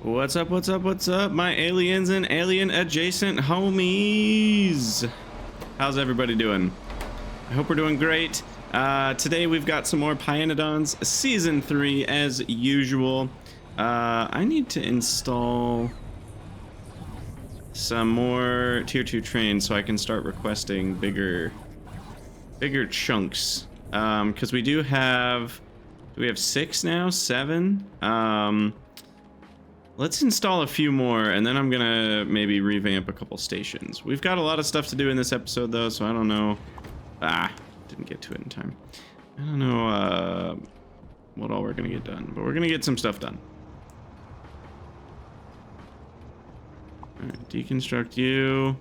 What's up, what's up, what's up, my aliens and alien adjacent homies? How's everybody doing? I hope we're doing great. Today we've got some more pyanodon's Season 3 as usual. I need to install some more Tier 2 trains so I can start requesting bigger chunks. Because we do have 6 now? 7? Let's install a few more, and then I'm gonna maybe revamp a couple stations. We've got a lot of stuff to do in this episode, though, so I don't know. Didn't get to it in time. I don't know what all we're gonna get done, but we're gonna get some stuff done. All right, deconstruct you,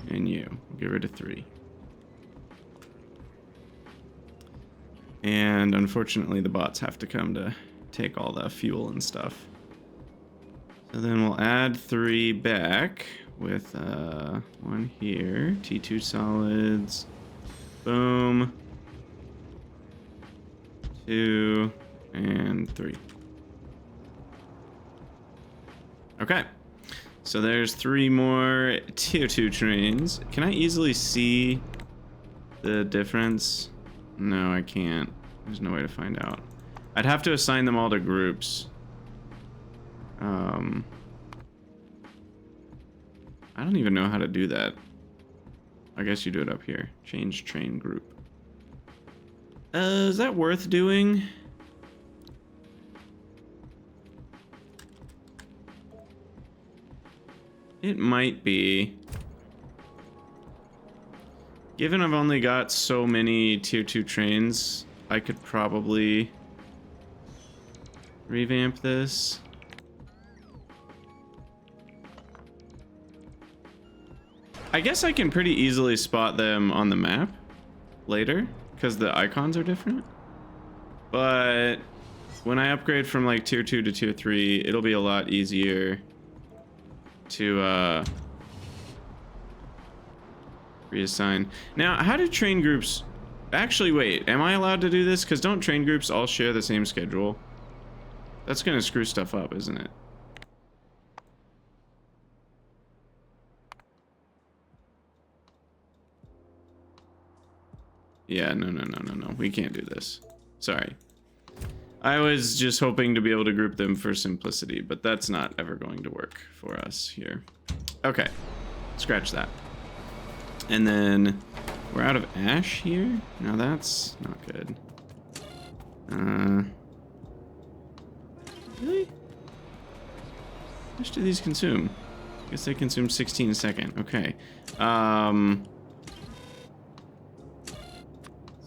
and you. We'll get rid of 3. And unfortunately, the bots have to come to take all the fuel and stuff. So then we'll add 3 back with 1 here, T2 solids, boom, 2, and 3. Okay, so there's 3 more Tier 2 trains. Can I easily see the difference? No, I can't. There's no way to find out. I'd have to assign them all to groups. I don't even know how to do that. I guess you do it up here. Change train group. Is that worth doing? It might be. Given I've only got so many Tier 2 trains, I could probably revamp this. I guess I can pretty easily spot them on the map later because the icons are different. But when I upgrade from like Tier 2 to Tier 3, it'll be a lot easier to reassign. Now, how do train groups... Actually, wait, am I allowed to do this? Because don't train groups all share the same schedule? That's going to screw stuff up, isn't it? Yeah, no. We can't do this. Sorry. I was just hoping to be able to group them for simplicity, but that's not ever going to work for us here. Okay. Scratch that. And then we're out of ash here. Now that's not good. Really? How much do these consume? I guess they consume 16 a second. Okay.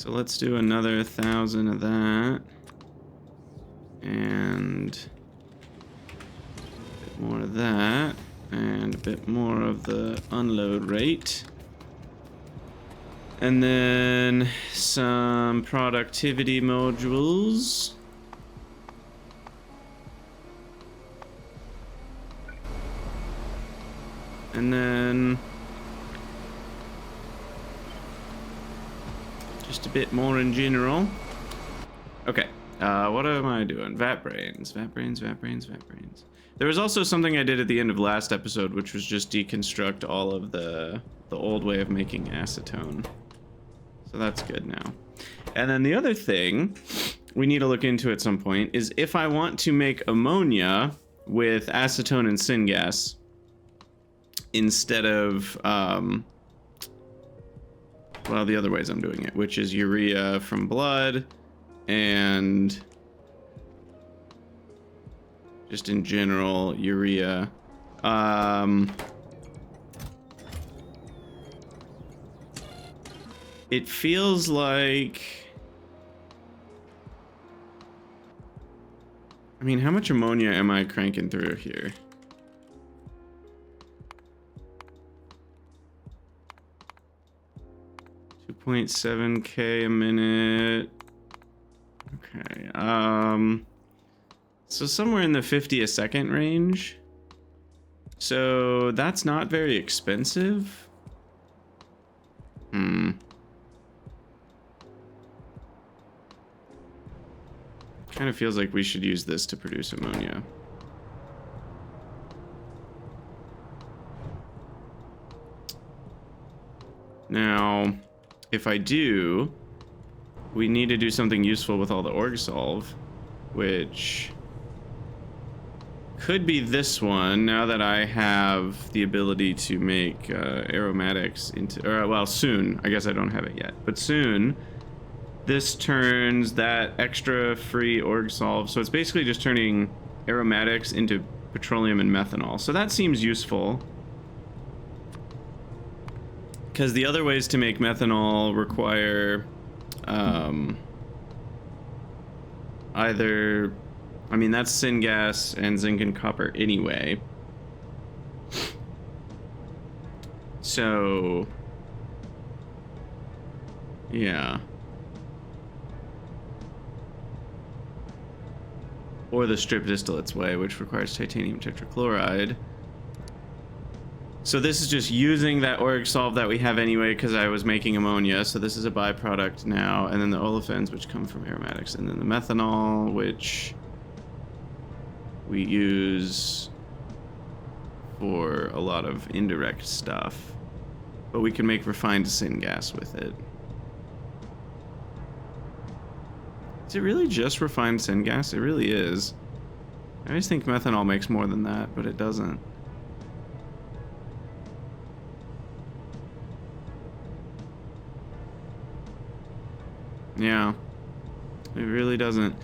So let's do another 1,000 of that. And a bit more of that. And a bit more of the unload rate. And then some productivity modules. And then just a bit more in general. Okay, what am I doing? Vatbrains. There was also something I did at the end of last episode, which was just deconstruct all of the old way of making acetone. So that's good now. And then the other thing we need to look into at some point is if I want to make ammonia with acetone and syngas instead of well, the other ways I'm doing it, which is urea from blood and just in general urea. It feels like, I mean, how much ammonia am I cranking through here? .7K a minute. Okay. So somewhere in the 50 a second range. So that's not very expensive. Kind of feels like we should use this to produce ammonia. Now, if I do, we need to do something useful with all the org solve, which could be this one, now that I have the ability to make aromatics into, or well, soon. I guess I don't have it yet, but soon. This turns that extra free org solve, so it's basically just turning aromatics into petroleum and methanol. So that seems useful, because the other ways to make methanol require either, I mean, that's syngas and zinc and copper anyway. So, yeah. Or the strip distillates way, which requires titanium tetrachloride. So this is just using that org solve that we have anyway, because I was making ammonia, so this is a byproduct now. And then the olefins, which come from aromatics. And then the methanol, which we use for a lot of indirect stuff. But we can make refined syngas with it. Is it really just refined syngas? It really is. I always think methanol makes more than that, but it doesn't. Yeah, it really doesn't.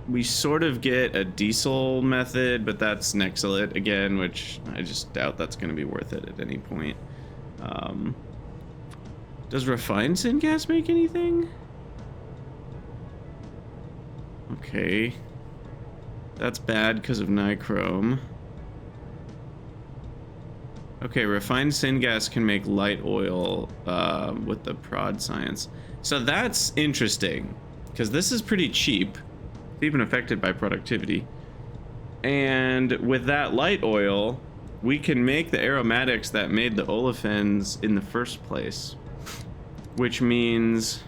We sort of get a diesel method, but that's Nexilate again, which I just doubt that's going to be worth it at any point. Does refined syngas make anything? Okay. That's bad because of nichrome. Okay, refined syngas can make light oil with the prod science. So that's interesting, because this is pretty cheap. It's even affected by productivity. And with that light oil, we can make the aromatics that made the olefins in the first place. Which means...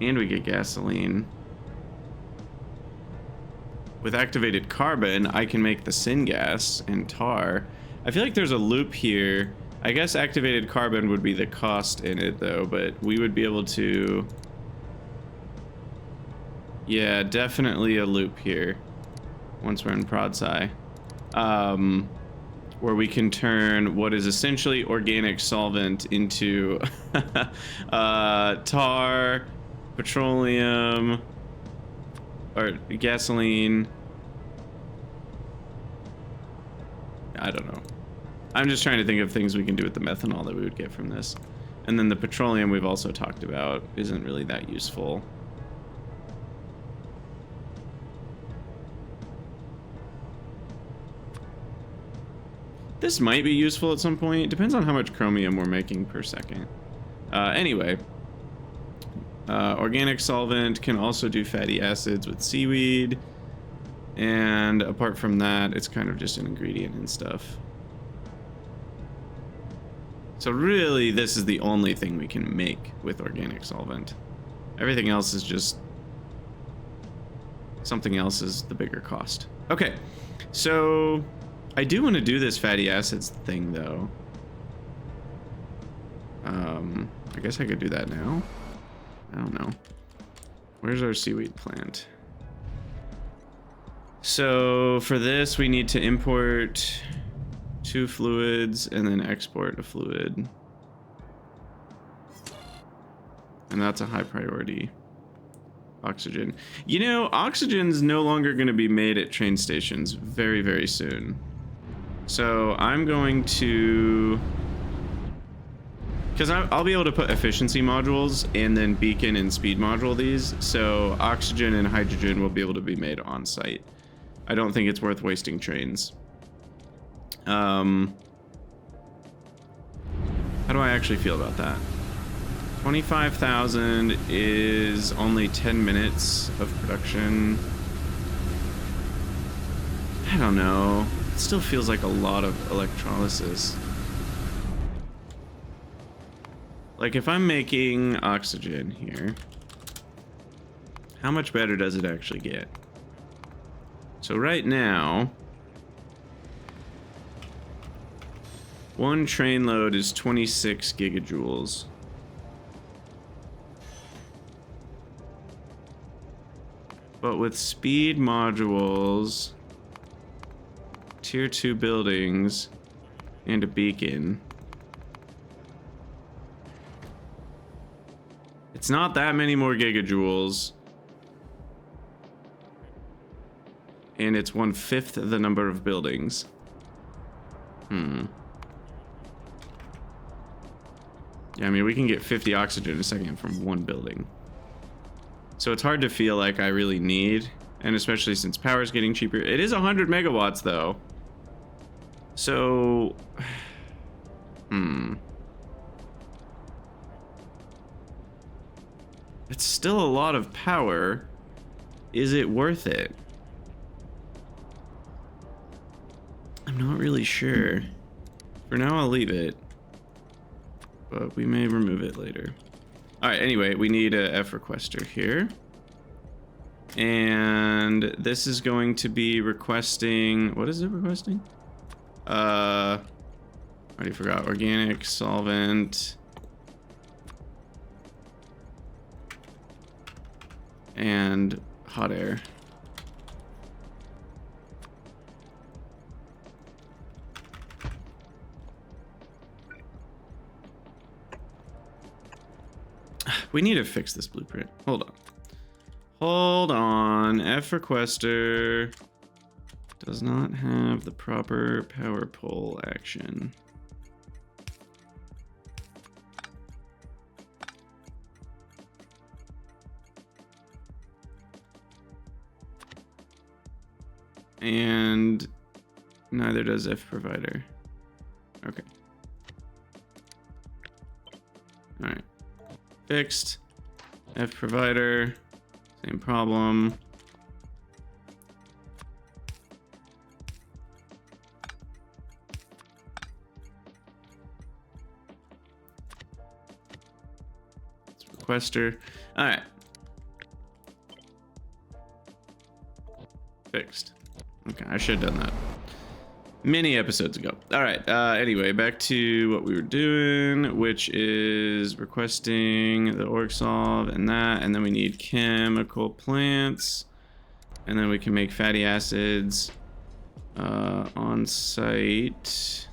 and we get gasoline. With activated carbon, I can make the syngas and tar. I feel like there's a loop here. I guess activated carbon would be the cost in it though, but we would be able to... yeah, definitely a loop here. Once we're in prod sci. Where we can turn what is essentially organic solvent into tar, petroleum, or gasoline. I don't know. I'm just trying to think of things we can do with the methanol that we would get from this. And then the petroleum we've also talked about isn't really that useful. This might be useful at some point. It depends on how much chromium we're making per second. Anyway. Organic solvent can also do fatty acids with seaweed. And apart from that, it's kind of just an ingredient and stuff. So really, this is the only thing we can make with organic solvent. Everything else is just... something else is the bigger cost. Okay, so I do want to do this fatty acids thing, though. I guess I could do that now. I don't know. Where's our seaweed plant? So for this, we need to import 2 fluids and then export a fluid. And that's a high priority. Oxygen. You know, oxygen's no longer going to be made at train stations very, very soon. So I'm going to... because I'll be able to put efficiency modules and then beacon and speed module these. So oxygen and hydrogen will be able to be made on site. I don't think it's worth wasting trains. How do I actually feel about that? 25,000 is only 10 minutes of production. I don't know. It still feels like a lot of electrolysis. Like if I'm making oxygen here, how much better does it actually get? So right now, one train load is 26 gigajoules. But with speed modules, tier 2 buildings, and a beacon, it's not that many more gigajoules. And it's 1/5 of the number of buildings. Yeah, I mean, we can get 50 oxygen a second from one building. So it's hard to feel like I really need, and especially since power's getting cheaper. It is 100 megawatts though. So, it's still a lot of power. Is it worth it? I'm not really sure. For now, I'll leave it, but we may remove it later. All right, anyway, we need a F requester here. And this is going to be requesting, what is it requesting? I already forgot. Organic, solvent, and hot air. We need to fix this blueprint. Hold on. Hold on. F requester does not have the proper power pole action. And neither does F provider. Okay. All right. Fixed. F provider, same problem. It's requester. All right. Fixed. Okay, I should have done that many episodes ago. All right, anyway, back to what we were doing, which is requesting the org solve and that, and then we need chemical plants, and then we can make fatty acids on site.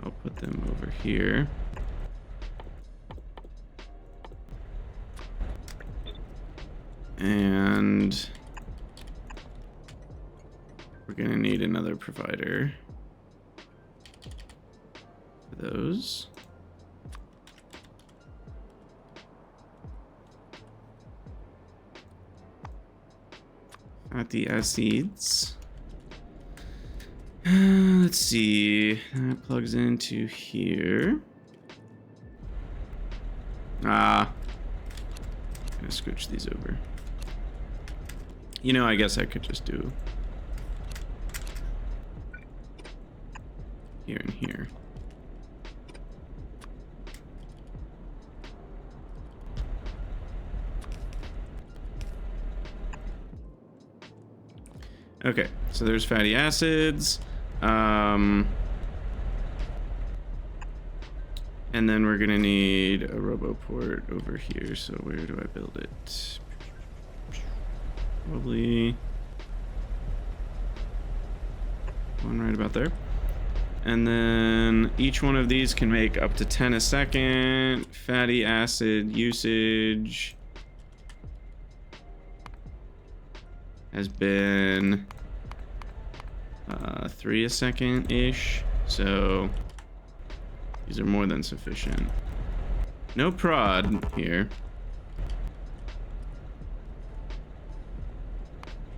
I'll put them over here. And we're gonna need another provider for those. Fatty acids. Let's see. That plugs into here. I'm gonna scooch these over. You know, I guess I could just do here and here. Okay, so there's fatty acids. And then we're gonna need a roboport over here. So where do I build it? Probably one right about there. And then each one of these can make up to 10 a second. Fatty acid usage has been 3 a second-ish. So these are more than sufficient. No prod here.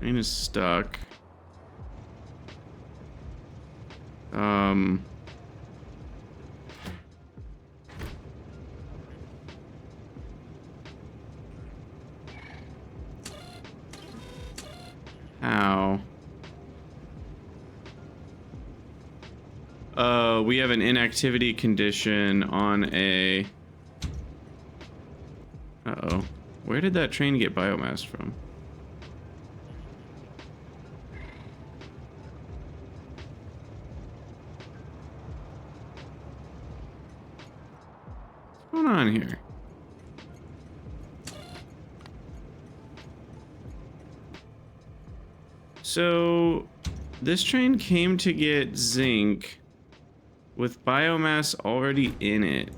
Train is stuck. How? We have an inactivity condition on a... Uh-oh. Where did that train get biomass from? What's going on here? So, this train came to get zinc with biomass already in it.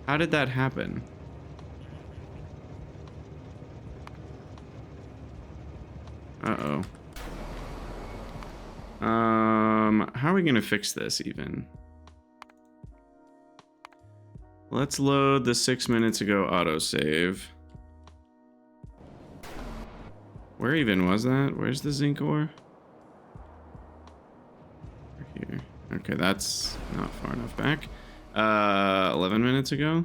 How did that happen? Uh-oh. How are we gonna fix this even? Let's load the 6 minutes ago autosave. Where even was that? Where's the zinc ore? Here. Okay, that's not far enough back. 11 minutes ago.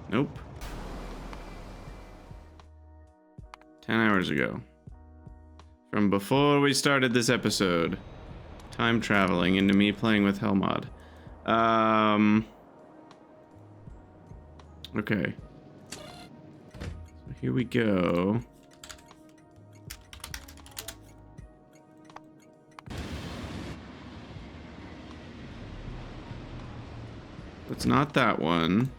Nope. 10 hours ago. From before we started this episode. Time traveling into me playing with Hellmod. Okay. So here we go. It's not that one.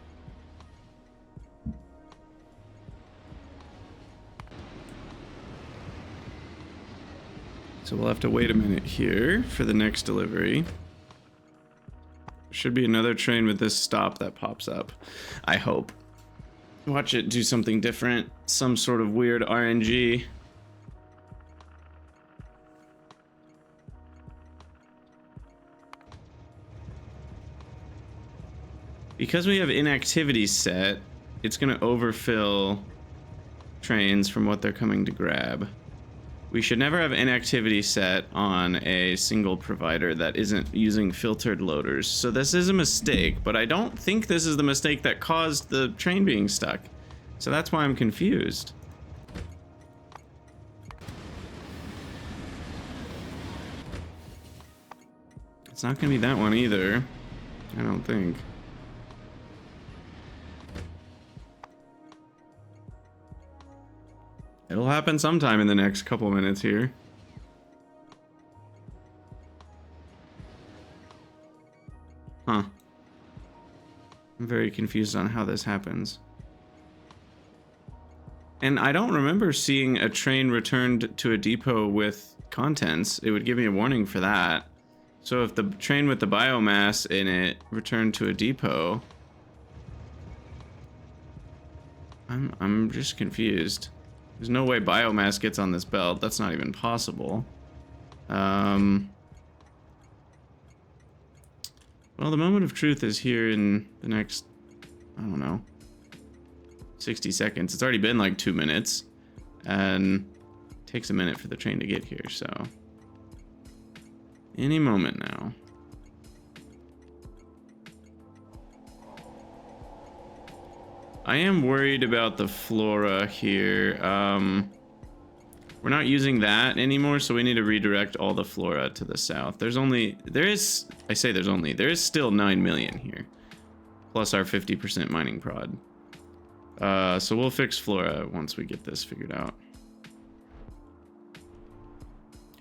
So we'll have to wait a minute here for the next delivery. There should be another train with this stop that pops up. I hope. Watch it do something different. Some sort of weird RNG. Because we have inactivity set, it's going to overfill trains from what they're coming to grab. We should never have inactivity set on a single provider that isn't using filtered loaders. So this is a mistake, but I don't think this is the mistake that caused the train being stuck. So that's why I'm confused. It's not going to be that one either. I don't think. It'll happen sometime in the next couple minutes here. Huh. I'm very confused on how this happens. And I don't remember seeing a train returned to a depot with contents. It would give me a warning for that. So if the train with the biomass in it returned to a depot... I'm just confused. There's no way biomass gets on this belt. That's not even possible. Well, the moment of truth is here in the next, I don't know, 60 seconds. It's already been like 2 minutes. And it takes a minute for the train to get here, so... any moment now. I am worried about the flora here. We're not using that anymore, so we need to redirect all the flora to the south. There is still 9 million here. Plus our 50% mining prod. So we'll fix flora once we get this figured out.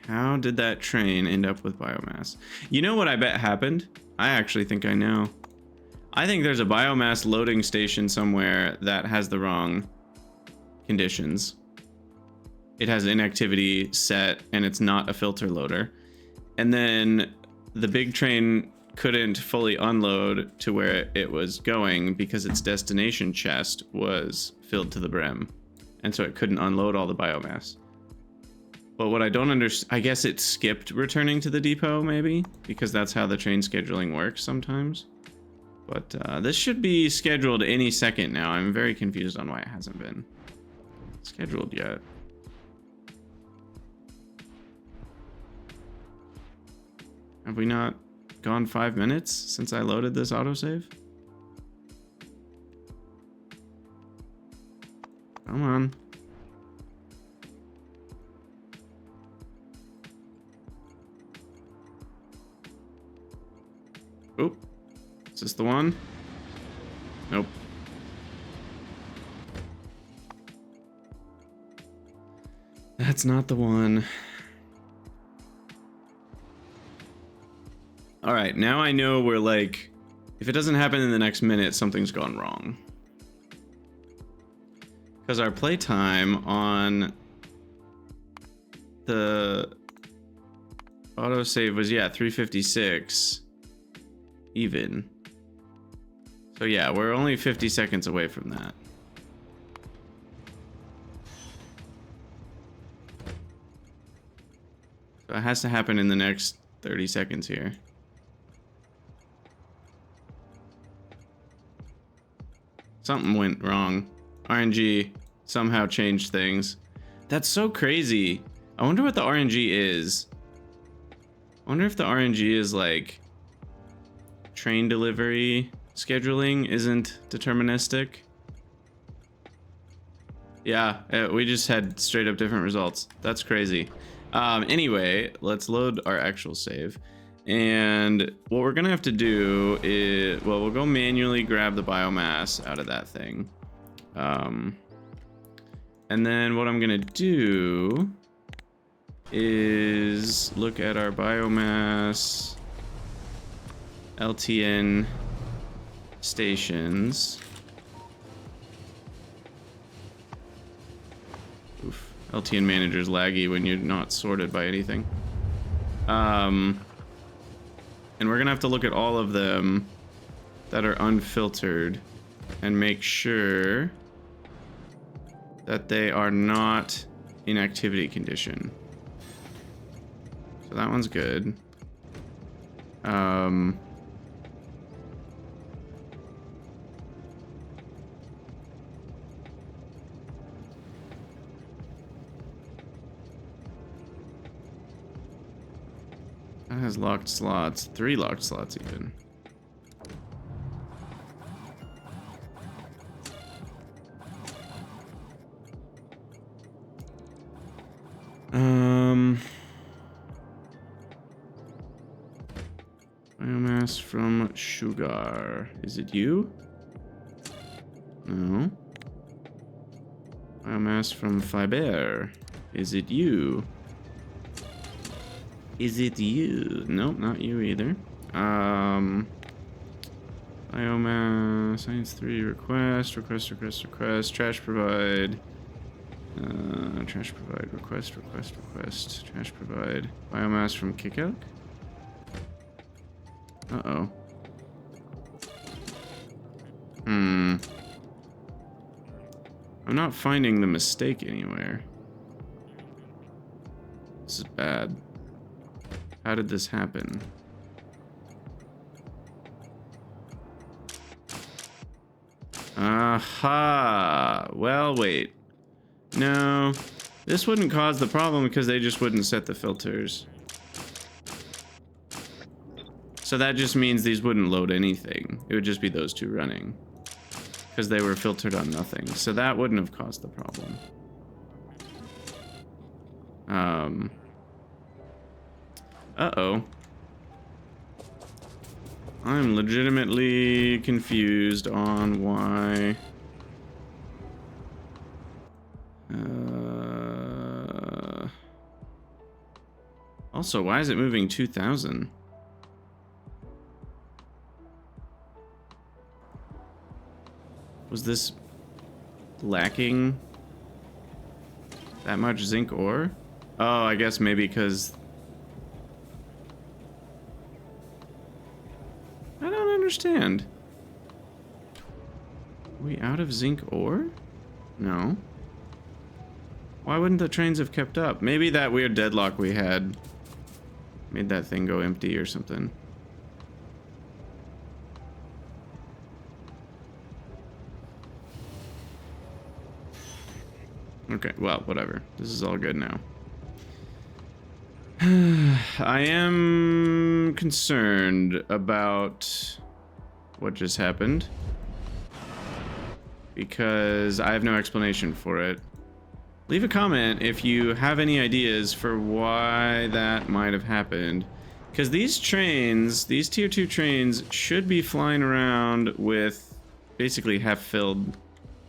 How did that train end up with biomass? You know what I bet happened? I actually think I know. I think there's a biomass loading station somewhere that has the wrong conditions. It has inactivity set and it's not a filter loader. And then the big train couldn't fully unload to where it was going because its destination chest was filled to the brim. And so it couldn't unload all the biomass. But what I don't understand, I guess it skipped returning to the depot maybe, because that's how the train scheduling works sometimes. But this should be scheduled any second now. I'm very confused on why it hasn't been scheduled yet. Have we not gone 5 minutes since I loaded this autosave? Come on. Oop. Is this the one? Nope. That's not the one. All right, now I know we're like, if it doesn't happen in the next minute, something's gone wrong. Because our playtime on the autosave was, yeah, 356 even. So yeah, we're only 50 seconds away from that. So it has to happen in the next 30 seconds here. Something went wrong. RNG somehow changed things. That's so crazy. I wonder what the RNG is. I wonder if the RNG is like train delivery scheduling isn't deterministic. Yeah, we just had straight up different results. That's crazy. Anyway, let's load our actual save. And what we're gonna have to do is, well, we'll go manually grab the biomass out of that thing. And then what I'm gonna do is look at our biomass LTN stations. Oof, LTN manager's laggy when you're not sorted by anything. And we're gonna have to look at all of them that are unfiltered and make sure that they are not in activity condition. So that one's good. That has locked slots. 3 locked slots even. Biomass from sugar. Is it you? No. Biomass from fiber. Is it you? Is it you? Nope, not you either. Biomass, science 3, request, trash provide. Trash provide, request, trash provide. Biomass from kickout? Uh-oh. I'm not finding the mistake anywhere. This is bad. How did this happen? Aha! Well, wait. No. This wouldn't cause the problem because they just wouldn't set the filters. So that just means these wouldn't load anything. It would just be those two running. Because they were filtered on nothing. So that wouldn't have caused the problem. Uh-oh. I'm legitimately confused on why... Also, why is it moving 2,000? Was this lacking that much zinc ore? Oh, I guess maybe because... I don't understand. Are we out of zinc ore? No. Why wouldn't the trains have kept up? Maybe that weird deadlock we had made that thing go empty or something. Okay, well, whatever. This is all good now. I am concerned about what just happened because I have no explanation for it. Leave a comment if you have any ideas for why that might have happened. Because these trains, these tier 2 trains, should be flying around with basically half-filled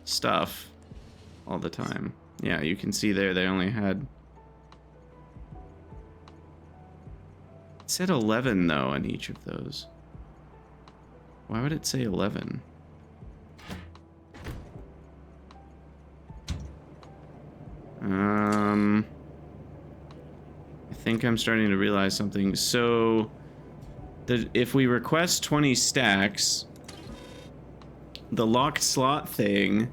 stuff all the time. Yeah, you can see there they only had It said 11 though on each of those. Why would it say 11? I think I'm starting to realize something. So, if we request 20 stacks, the locked slot thing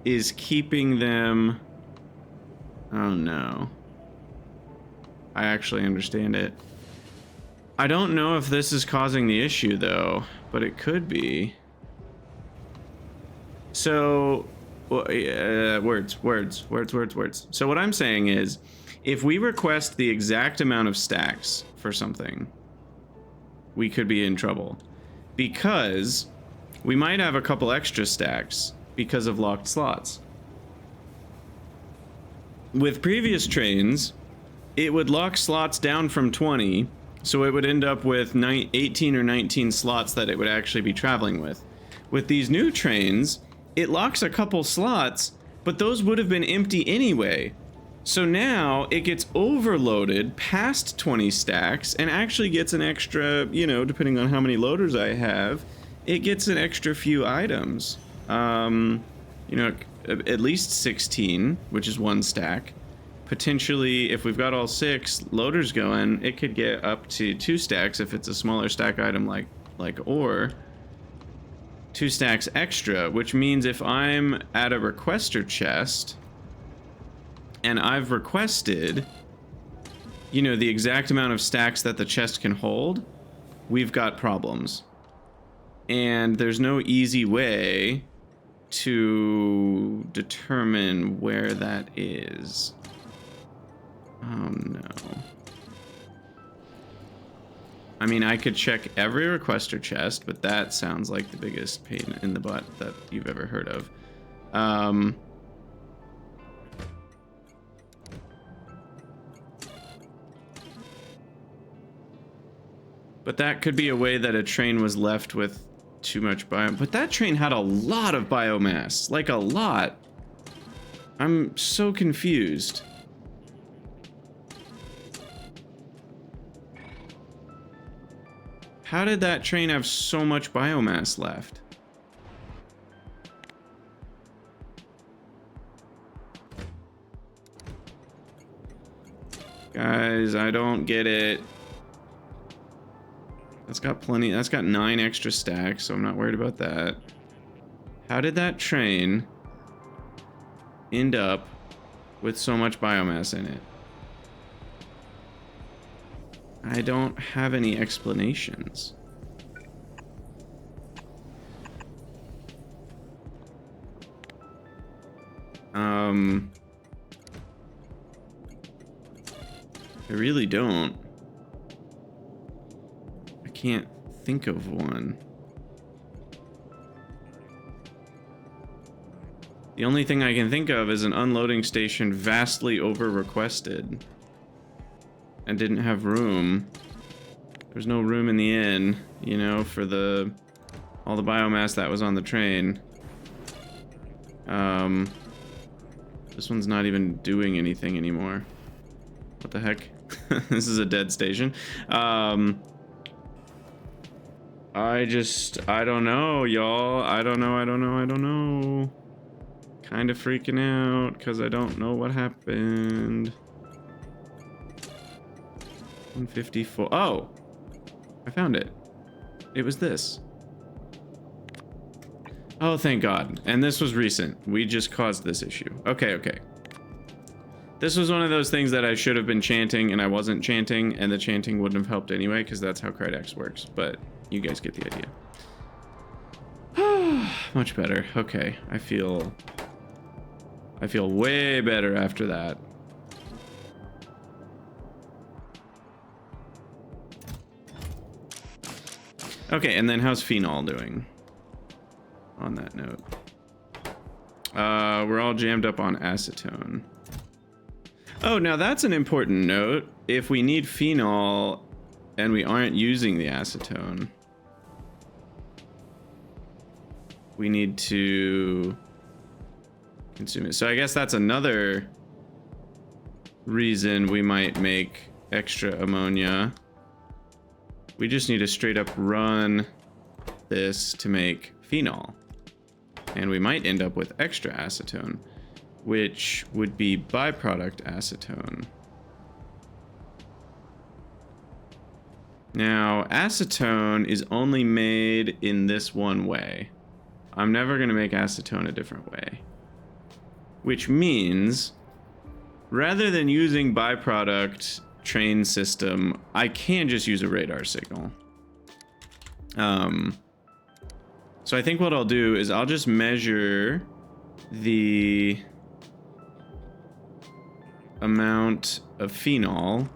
is keeping them... Oh no. I actually understand it. I don't know if this is causing the issue though, but it could be. So, words. So what I'm saying is, if we request the exact amount of stacks for something, we could be in trouble. Because we might have a couple extra stacks because of locked slots. With previous trains, it would lock slots down from 20, so it would end up with 18 or 19 slots that it would actually be traveling with. With these new trains, it locks a couple slots, but those would have been empty anyway. So now it gets overloaded past 20 stacks and actually gets an extra, you know, depending on how many loaders I have, it gets an extra few items. You know, at least 16, which is 1 stack. Potentially, if we've got all 6 loaders going, it could get up to 2 stacks if it's a smaller stack item like ore. 2 stacks extra, which means if I'm at a requester chest and I've requested, you know, the exact amount of stacks that the chest can hold, we've got problems. And there's no easy way to determine where that is. Oh no. I mean, I could check every requester chest, but that sounds like the biggest pain in the butt that you've ever heard of. But that could be a way that a train was left with too much bio. But that train had a lot of biomass, like a lot. I'm so confused. How did that train have so much biomass left? Guys, I don't get it. That's got plenty. That's got 9 extra stacks, so I'm not worried about that. How did that train end up with so much biomass in it? I don't have any explanations. I really don't. I can't think of one. The only thing I can think of is an unloading station vastly over-requested and didn't have room. There's no room in the inn, you know, for all the biomass that was on the train. This one's not even doing anything anymore. What the heck? This is a dead station. I don't know, y'all. I don't know. Kind of freaking out because I don't know what happened. 154. Oh, I found it. It was this. Oh, thank God. And this was recent. We just caused this issue. Okay. This was one of those things that I should have been chanting and I wasn't chanting, and the chanting wouldn't have helped anyway because that's how Krydex works. But you guys get the idea. Much better. Okay, I feel way better after that. Okay, and then how's Phenol doing? On that note. We're all jammed up on acetone. Oh, now that's an important note. If we need Phenol and we aren't using the acetone, we need to consume it. So I guess that's another reason we might make extra ammonia We just need to straight up run this to make phenol. And we might end up with extra acetone, which would be byproduct acetone. Now, acetone is only made in this one way. I'm never going to make acetone a different way. Which means, rather than using byproduct train system, I can just use a radar signal. So I think what I'll do is I'll just measure the amount of phenol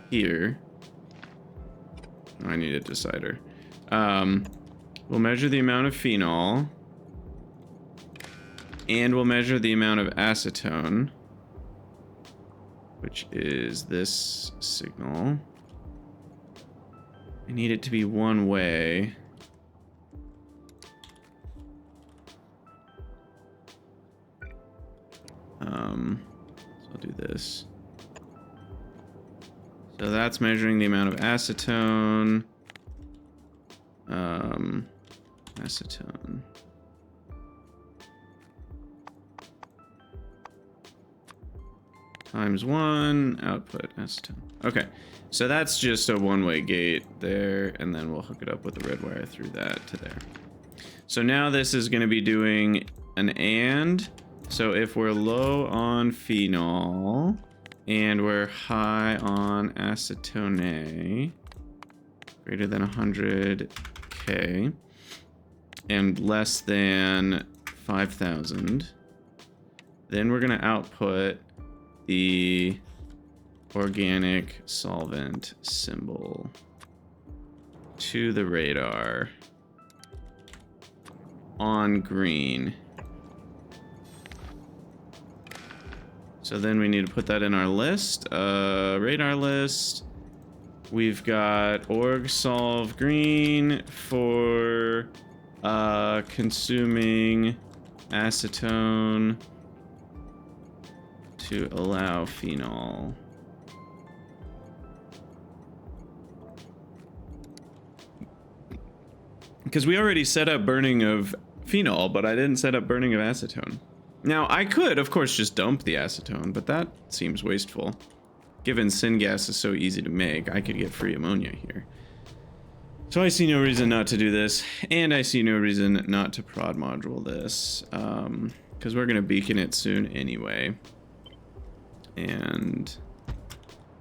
here. I need a decider. We'll measure the amount of phenol, and we'll measure the amount of acetone, which is this signal. I need it to be one way. So I'll do this. So that's measuring the amount of acetone. Acetone. Times 1, output acetone. Okay, so that's just a one-way gate there, and then we'll hook it up with the red wire through that to there. So now this is going to be doing an AND. So if we're low on phenol and we're high on acetone, greater than 100K, and less than 5,000, then we're going to output the organic solvent symbol to the radar on green. So then we need to put that in our list, radar list. We've got org solve green for consuming acetone to allow phenol. Because we already set up burning of phenol, but I didn't set up burning of acetone. Now, I could, of course, just dump the acetone, but that seems wasteful. Given syngas is so easy to make, I could get free ammonia here. So I see no reason not to do this, and I see no reason not to prod module this, because we're going to beacon it soon anyway. And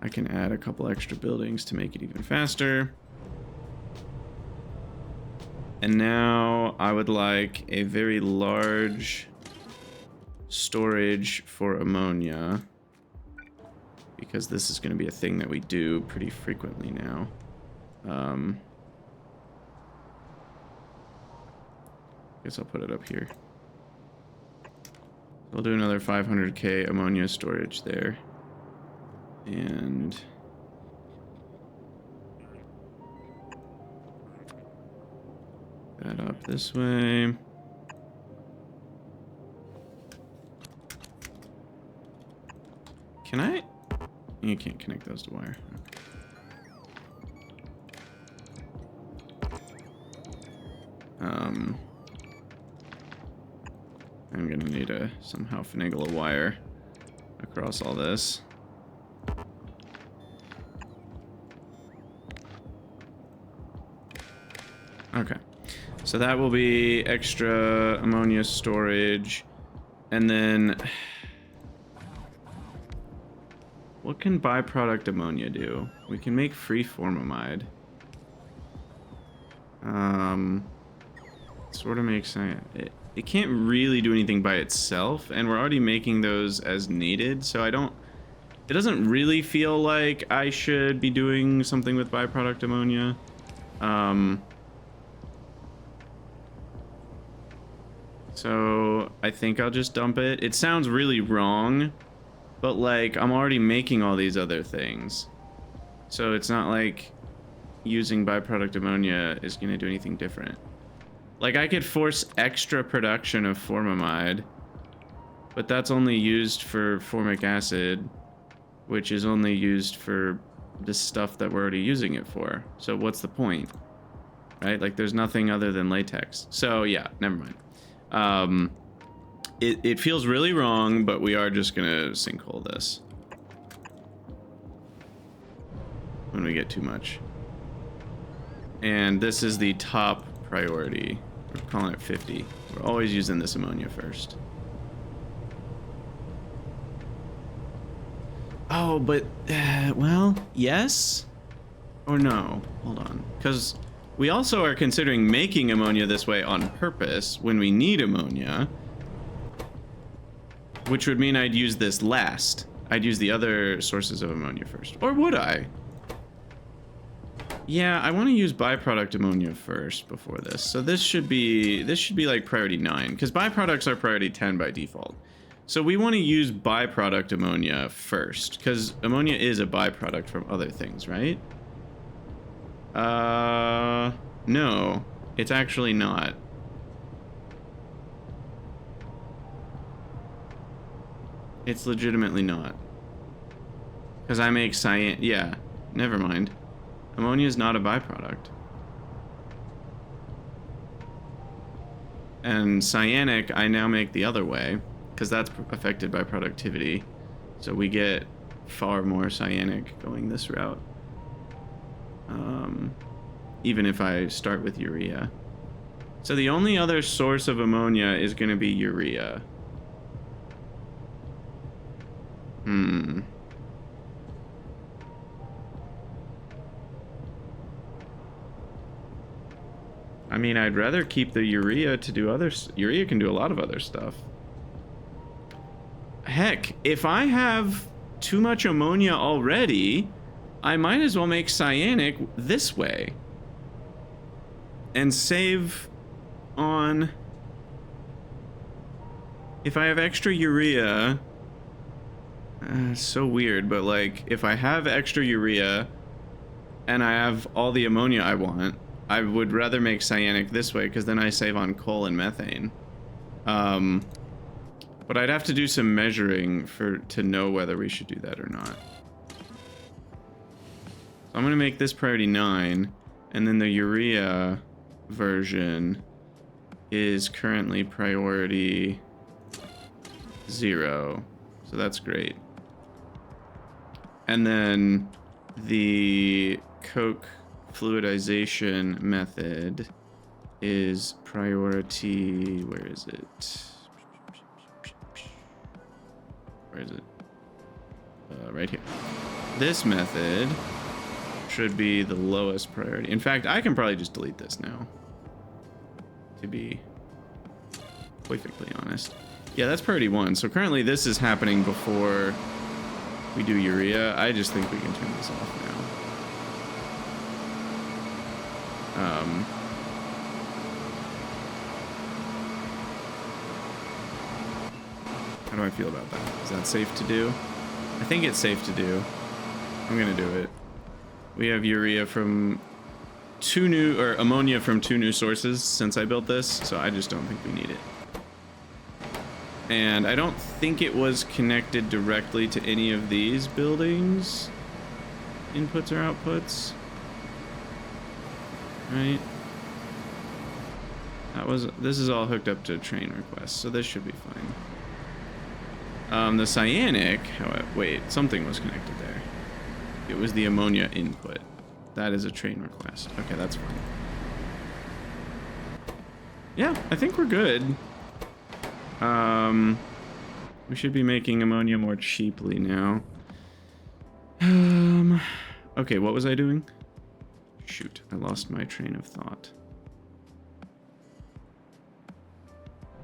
I can add a couple extra buildings to make it even faster. And now I would like a very large storage for ammonia, because this is going to be a thing that we do pretty frequently now. Guess I'll put it up here. We'll do another 500K ammonia storage there. And that up this way. Can I? You can't connect those to wire. I'm gonna need to somehow finagle a wire across all this. Okay, so that will be extra ammonia storage, and then what can byproduct ammonia do? We can make free formamide. Sort of makes sense. It can't really do anything by itself, and we're already making those as needed, so it doesn't really feel like I should be doing something with byproduct ammonia. So I think I'll just dump it. It sounds really wrong, but like I'm already making all these other things, so it's not like using byproduct ammonia is going to do anything different. Like I could force extra production of formamide But that's only used for formic acid, which is only used for the stuff that we're already using it for. So what's the point? Right? Like, there's nothing other than latex. So yeah, never mind. It feels really wrong, but we are just gonna sinkhole this when we get too much. And this is the top priority. We're calling it 50. We're always using this ammonia first. Oh, but, well, yes or no? Hold on. Because we also are considering making ammonia this way on purpose when we need ammonia, which would mean I'd use this last. I'd use the other sources of ammonia first. Or would I? Yeah, I want to use byproduct ammonia first before this. So this should be like priority 9, because byproducts are priority 10 by default. So we want to use byproduct ammonia first, because ammonia is a byproduct from other things, right? No, it's actually not. It's legitimately not. Because I make cyan... Yeah, never mind. Ammonia is not a byproduct. And cyanic, I now make the other way, because that's affected by productivity. So we get far more cyanic going this route. Even if I start with urea. So the only other source of ammonia is going to be urea. I mean, I'd rather keep the urea to do other... Urea can do a lot of other stuff. Heck, if I have too much ammonia already, I might as well make cyanic this way. And save on... If I have extra urea... it's so weird, but like, if I have extra urea and I have all the ammonia I want, I would rather make cyanic this way, because then I save on coal and methane. But I'd have to do some measuring to know whether we should do that or not. So I'm going to make this priority 9, and then the urea version is currently priority 0. So that's great. And then the coke fluidization method is priority... Where is it? Where is it? Right here. This method should be the lowest priority. In fact, I can probably just delete this now, to be perfectly honest. Yeah, that's priority 1. So currently this is happening before we do urea. I just think we can turn this off now. How do I feel about that? Is that safe to do? I think it's safe to do. I'm gonna do it. We have urea from ammonia from 2 new sources since I built this, so I just don't think we need it. And I don't think it was connected directly to any of these buildings. Inputs or outputs. Right? This is all hooked up to train requests, so this should be fine. The cyanic, wait, something was connected there. It was the ammonia input. That is a train request. Okay, that's fine. Yeah, I think we're good. We should be making ammonia more cheaply now. Okay, what was I doing? Shoot, I lost my train of thought.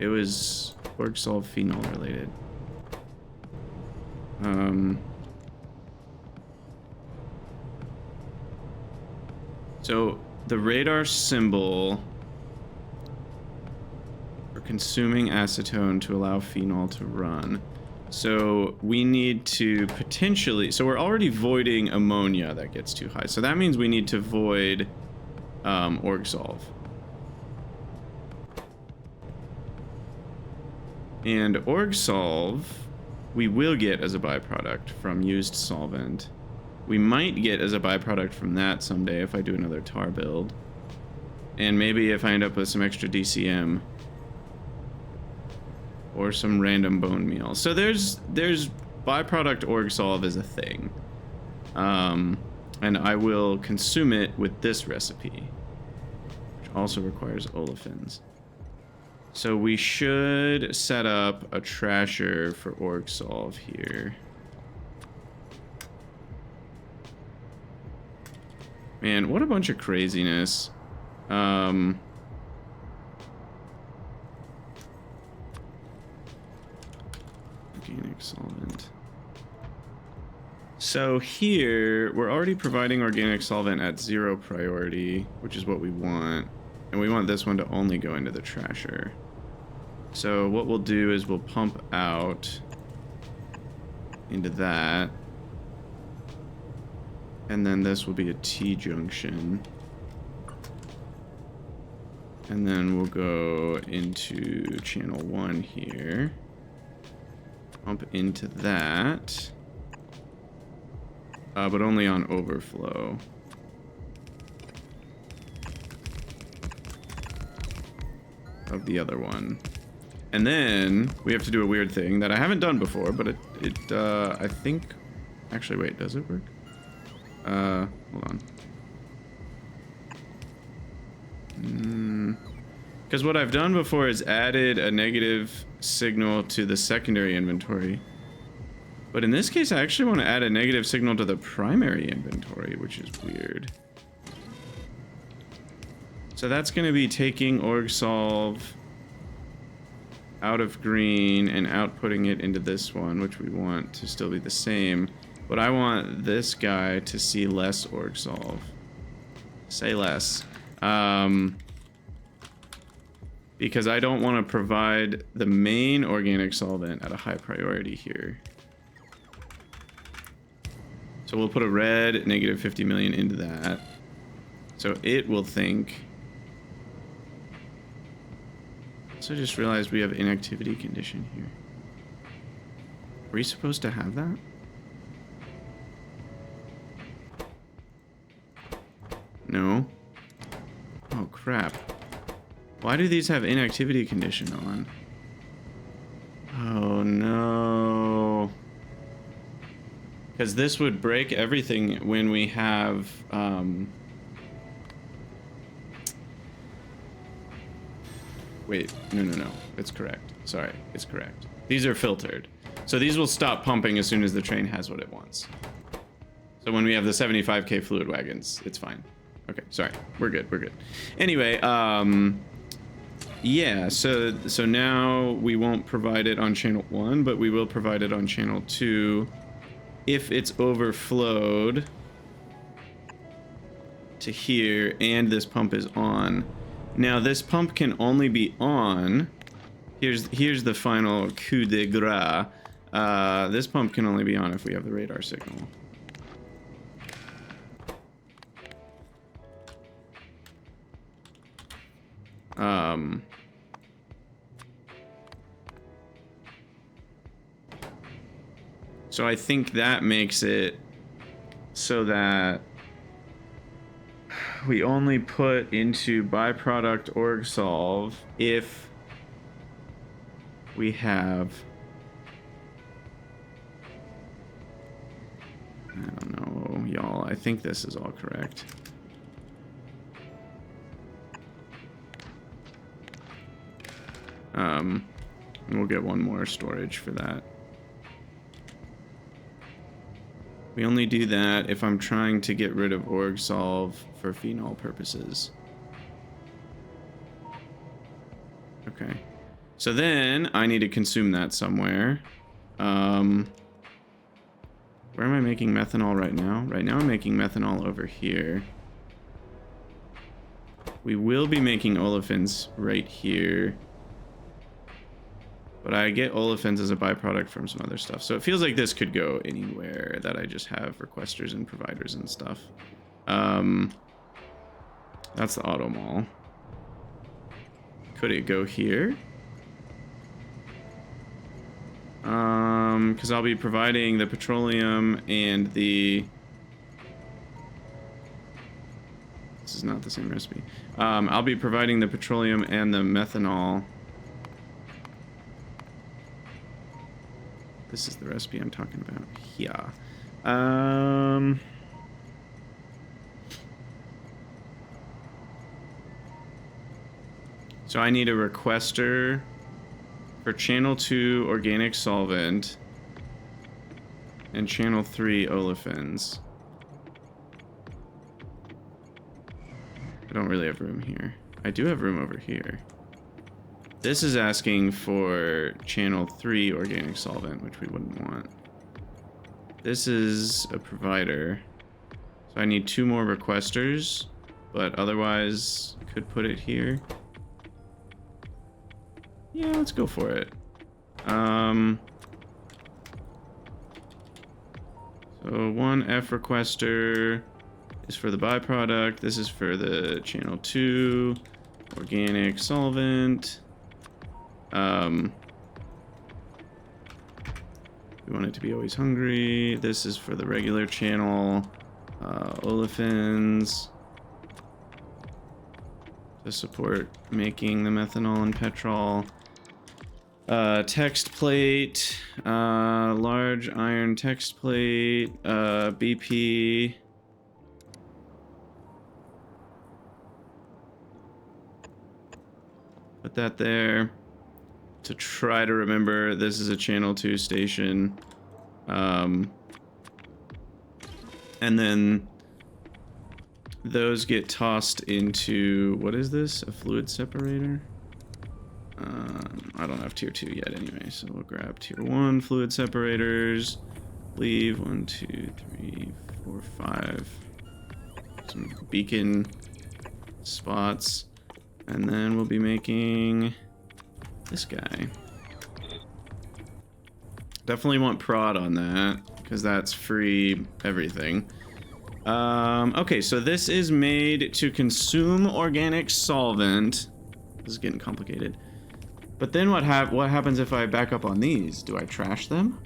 It was org-solv phenol related. So the radar symbol for consuming acetone to allow phenol to run. So we need to potentially, so we're already voiding ammonia that gets too high. So that means we need to void org-solv. And orgsolv we will get as a byproduct from used solvent. We might get as a byproduct from that someday if I do another tar build. And maybe if I end up with some extra DCM. Or some random bone meal. So there's byproduct orgsolv as a thing. And I will consume it with this recipe. Which also requires olefins. So we should set up a trasher for orgsolv here. Man, what a bunch of craziness. Organic solvent. So here, we're already providing organic solvent at 0 priority, which is what we want. And we want this one to only go into the trasher. So what we'll do is we'll pump out into that. And then this will be a T-junction. And then we'll go into channel 1 here. Pump into that. But only on overflow. Of the other one. And then we have to do a weird thing that I haven't done before, but I think... Actually, wait, does it work? Hold on. Because what I've done before is added a negative signal to the secondary inventory. But in this case, I actually want to add a negative signal to the primary inventory, which is weird. So that's going to be taking orgsolv out of green and outputting it into this one, which we want to still be the same. But I want this guy to see less orgsolv. Say less. Because I don't want to provide the main organic solvent at a high priority here. So we'll put a red negative 50 million into that. So it will think... So I just realized we have inactivity condition here. Are we supposed to have that? No. Oh crap. Why do these have inactivity condition on? Oh no. Because this would break everything when we have wait, no. It's correct. Sorry, it's correct. These are filtered. So these will stop pumping as soon as the train has what it wants. So when we have the 75k fluid wagons, it's fine. Okay, sorry. We're good. Anyway, yeah, so now we won't provide it on channel 1, but we will provide it on channel 2 if it's overflowed to here and this pump is on. Now this pump can only be on. Here's the final coup de grace. This pump can only be on if we have the radar signal. So I think that makes it so that we only put into byproduct orgsolv if we have, I don't know, y'all. I think this is all correct. We'll get one more storage for that. We only do that if I'm trying to get rid of orgsolv for phenol purposes. Okay. So then I need to consume that somewhere. Where am I making methanol right now? Right now I'm making methanol over here. We will be making olefins right here. But I get olefins as a byproduct from some other stuff. So it feels like this could go anywhere that I just have requesters and providers and stuff. That's the auto mall. Could it go here? Because I'll be providing the petroleum and the... This is not the same recipe. I'll be providing the petroleum and the methanol. This is the recipe I'm talking about. Yeah. So I need a requester for channel 2 organic solvent and channel 3 olefins. I don't really have room here. I do have room over here. This is asking for channel 3 organic solvent, which we wouldn't want. This is a provider. So I need 2 more requesters, but otherwise could put it here. Yeah, let's go for it. So 1 F requester is for the byproduct. This is for the channel 2 organic solvent. We want it to be always hungry. This is for the regular channel olefins to support making the methanol and petrol. Text plate, large iron text plate, BP. Put that there to try to remember this is a channel 2 station. And then those get tossed into, what is this? A fluid separator? I don't have tier 2 yet anyway, so we'll grab tier 1 fluid separators. Leave 1, 2, 3, 4, 5. Some beacon spots. And then we'll be making this guy. Definitely want prod on that, because that's free everything. Okay, so this is made to consume organic solvent. This is getting complicated. But then what happens if I back up on these? Do I trash them?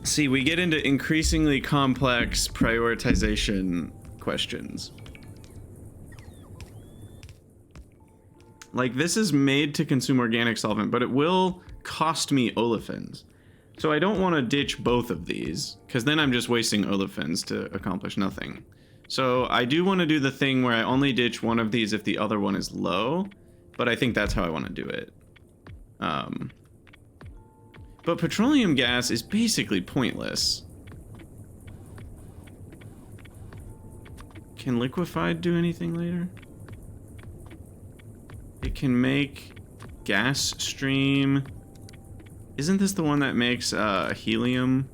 See, we get into increasingly complex prioritization questions. Like, this is made to consume organic solvent, but it will cost me olefins. So I don't want to ditch both of these, because then I'm just wasting olefins to accomplish nothing. So I do want to do the thing where I only ditch one of these if the other one is low, but I think that's how I want to do it. But petroleum gas is basically pointless. Can liquefied do anything later? It can make gas stream. Isn't this the one that makes helium?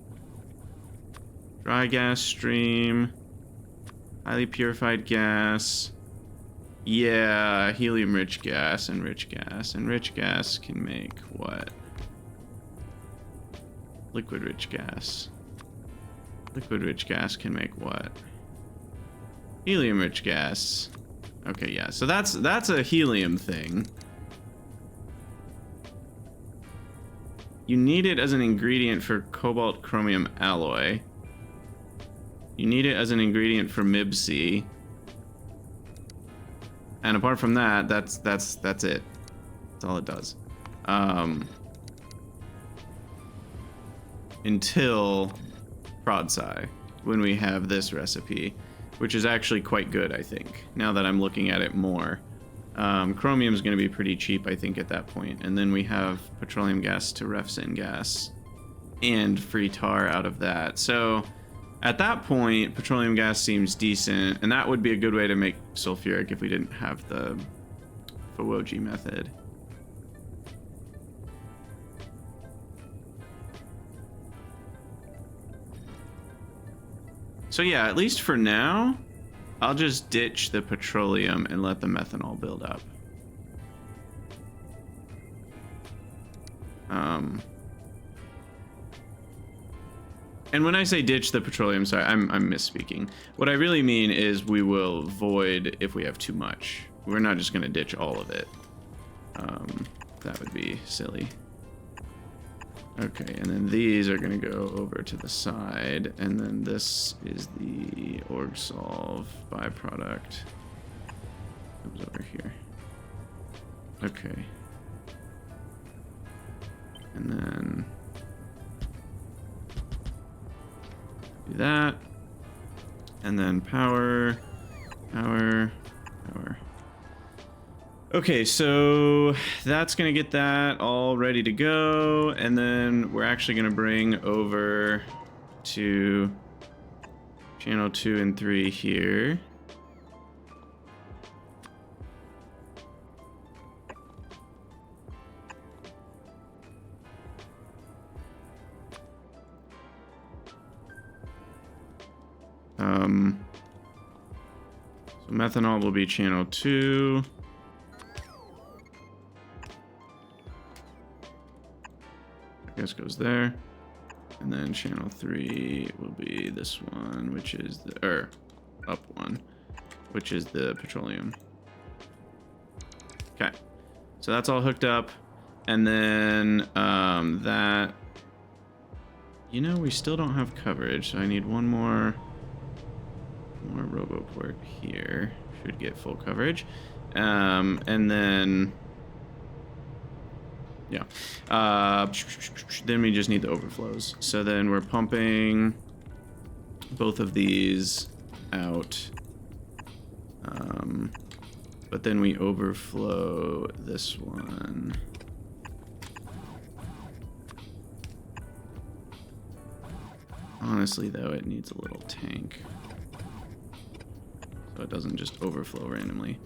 Dry gas stream. Highly purified gas. Yeah, helium-rich gas and rich gas. And rich gas can make what? Liquid-rich gas. Liquid-rich gas can make what? Helium-rich gas. Okay, yeah, so that's a helium thing. You need it as an ingredient for cobalt chromium alloy. You need it as an ingredient for MIBC. And apart from that, that's it. That's all it does. Until Prodsci, when we have this recipe, which is actually quite good, I think, now that I'm looking at it more. Chromium is going to be pretty cheap, I think, at that point. And then we have petroleum gas to refsin gas and free tar out of that. So at that point, petroleum gas seems decent, and that would be a good way to make sulfuric if we didn't have the Fawoji method. So yeah, at least for now, I'll just ditch the petroleum and let the methanol build up. And when I say ditch the petroleum, sorry, I'm misspeaking. What I really mean is we will void if we have too much. We're not just going to ditch all of it. That would be silly. Okay, and then these are gonna go over to the side, and then this is the org solve byproduct. Comes over here. Okay. And then do that. And then power. Okay, so that's gonna get that all ready to go, and then we're actually gonna bring over to channel 2 and 3 here. So methanol will be channel 2. I guess goes there. And then channel 3 will be this one, which is the, up one, which is the petroleum. Okay. So that's all hooked up. And then that, you know, we still don't have coverage, so I need one more RoboPort here. Should get full coverage. And then, yeah. Then we just need the overflows. So then we're pumping both of these out. But then we overflow this one. Honestly, though, it needs a little tank. So it doesn't just overflow randomly.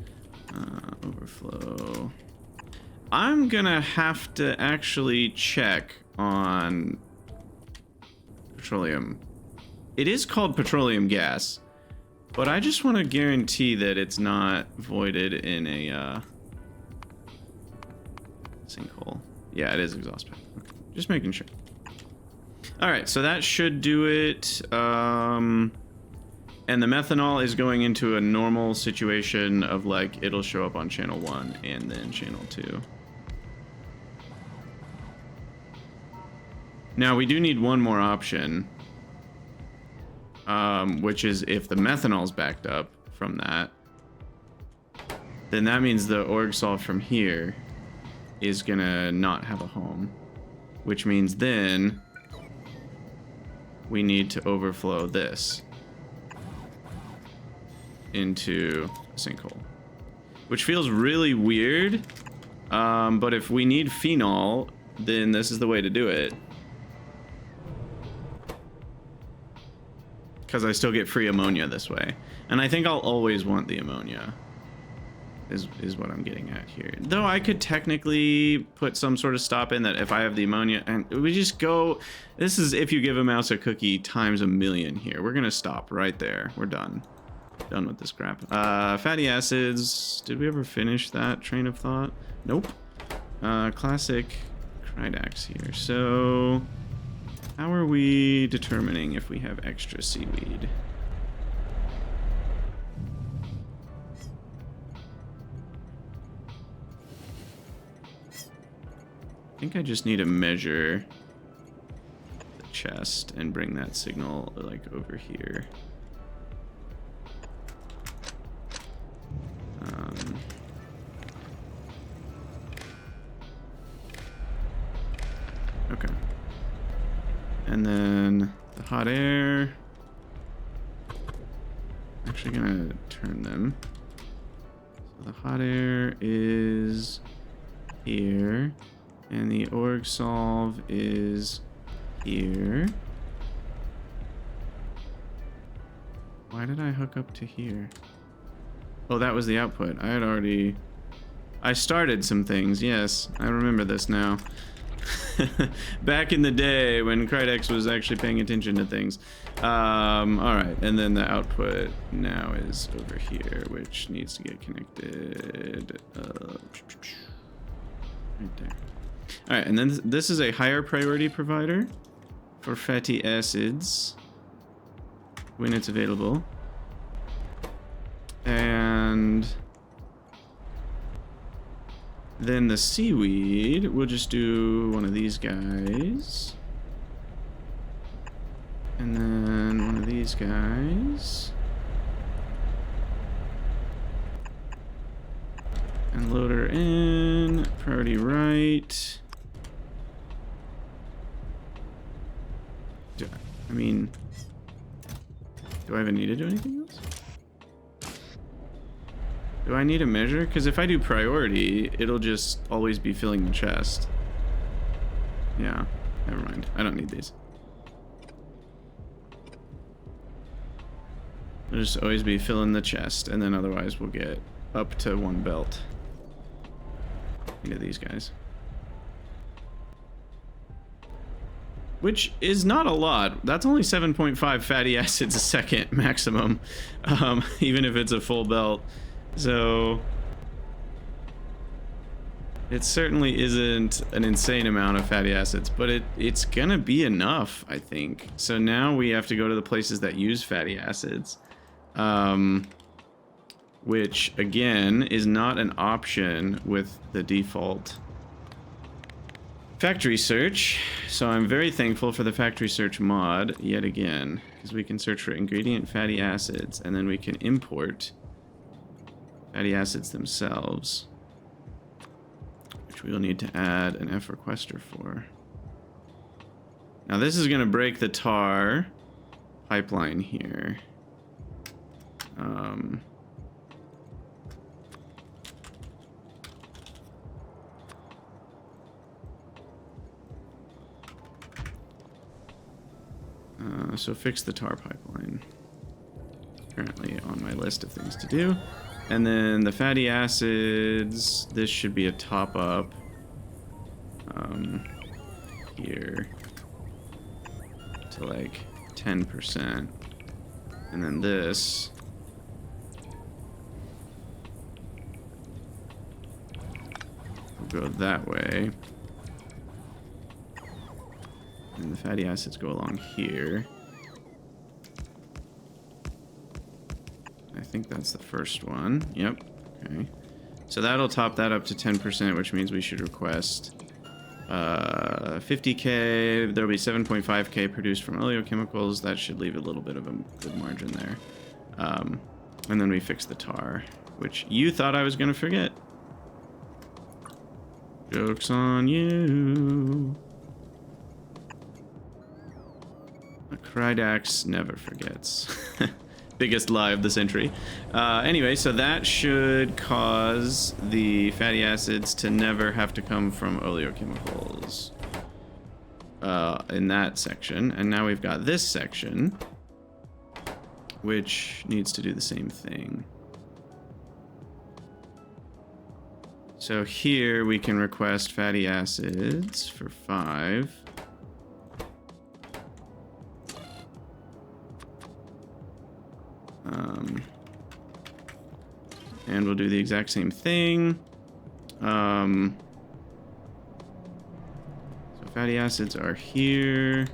Overflow. I'm gonna have to actually check on petroleum. It is called petroleum gas, but I just want to guarantee that it's not voided in a sinkhole. Yeah, it is exhaust pipe. Okay. Just making sure. All right, so that should do it. And the methanol is going into a normal situation of like, it'll show up on channel 1 and then channel 2. Now we do need one more option, which is if the methanol's backed up from that, then that means the org solve from here is gonna not have a home, which means then we need to overflow this into a sinkhole, which feels really weird, but if we need phenol, then this is the way to do it, because I still get free ammonia this way, and I think I'll always want the ammonia is what I'm getting at here. Though I could technically put some sort of stop in that if I have the ammonia, and we just go, this is if you give a mouse a cookie times a million here. We're gonna stop right there. We're done with this crap. Fatty acids, did we ever finish that train of thought? Nope. Classic Krydax here. So how are we determining if we have extra seaweed? I think I just need to measure the chest and bring that signal like over here. Okay. And then the hot air. I'm actually gonna turn them. So the hot air is here. And the org solve is here. Why did I hook up to here? Oh, that was the output. I started some things, yes. I remember this now. Back in the day when Krydex was actually paying attention to things. Alright, and then the output now is over here, which needs to get connected. Right there. Alright, and then this is a higher priority provider for fatty acids when it's available. And Then the seaweed, we'll just do one of these guys. And then one of these guys. And load her in. Priority right. I mean, do I even need to do anything else? Do I need a measure? Because if I do priority, it'll just always be filling the chest. Yeah, never mind. I don't need these. It'll just always be filling the chest, and then otherwise we'll get up to 1 belt. Into these guys. Which is not a lot. That's only 7.5 fatty acids a second maximum, even if it's a full belt. So it certainly isn't an insane amount of fatty acids, but it's gonna be enough, I think. So now we have to go to the places that use fatty acids, which again is not an option with the default factory search. So I'm very thankful for the factory search mod yet again, because we can search for ingredient fatty acids and then we can import fatty acids themselves, which we'll need to add an F requester for. Now this is going to break the tar pipeline here. So fix the tar pipeline. Currently on my list of things to do. And then the fatty acids, this should be a top up here to like 10%. And then this will go that way. And the fatty acids go along here. I think that's the first one. Yep. Okay. So that'll top that up to 10%, which means we should request 50K. There'll be 7.5K produced from oleochemicals. That should leave a little bit of a good margin there. And then we fix the tar, which you thought I was going to forget. Joke's on you. A Krydax never forgets. Biggest lie of the century. Anyway, so that should cause the fatty acids to never have to come from oleochemicals in that section. And now we've got this section, which needs to do the same thing. So here we can request fatty acids for 5. And we'll do the exact same thing. So fatty acids are here.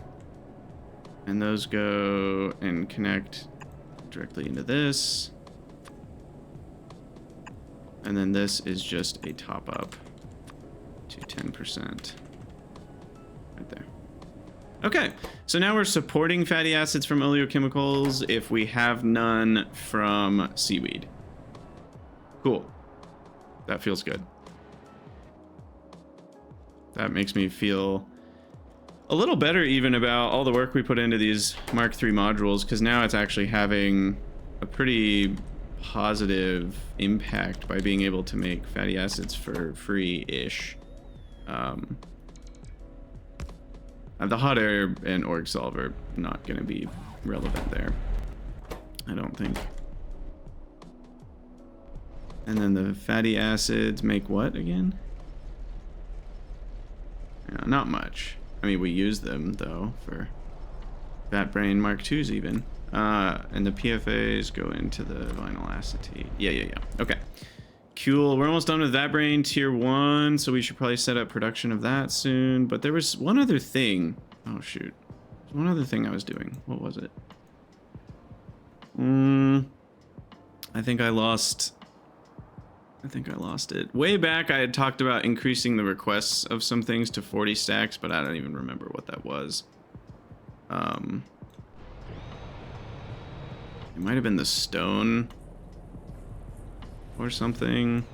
And those go and connect directly into this. And then this is just a top up to 10%. Right there. Okay, so now we're supporting fatty acids from oleochemicals if we have none from seaweed. Cool. That feels good. That makes me feel a little better even about all the work we put into these Mark III modules, because now it's actually having a pretty positive impact by being able to make fatty acids for free-ish. The hot air and org solve are not going to be relevant there, I don't think. And then the fatty acids make what again? Yeah, not much. I mean, we use them though for Vatbrains Mark IIs even. And the PFAs go into the vinyl acetate. Yeah. Okay. Cool. We're almost done with Vatbrains Tier 1, so we should probably set up production of that soon. But there was one other thing. Oh, shoot. There's one other thing I was doing. What was it? I think I lost I think I lost it. Way back, I had talked about increasing the requests of some things to 40 stacks, but I don't even remember what that was. It might have been the stone or something.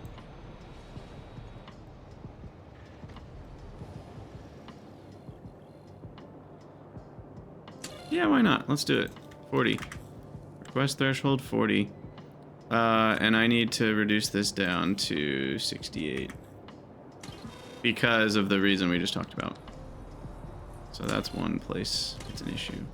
Yeah, why not? Let's do it. 40. Request threshold 40. And I need to reduce this down to 68 because of the reason we just talked about. So that's one place it's an issue.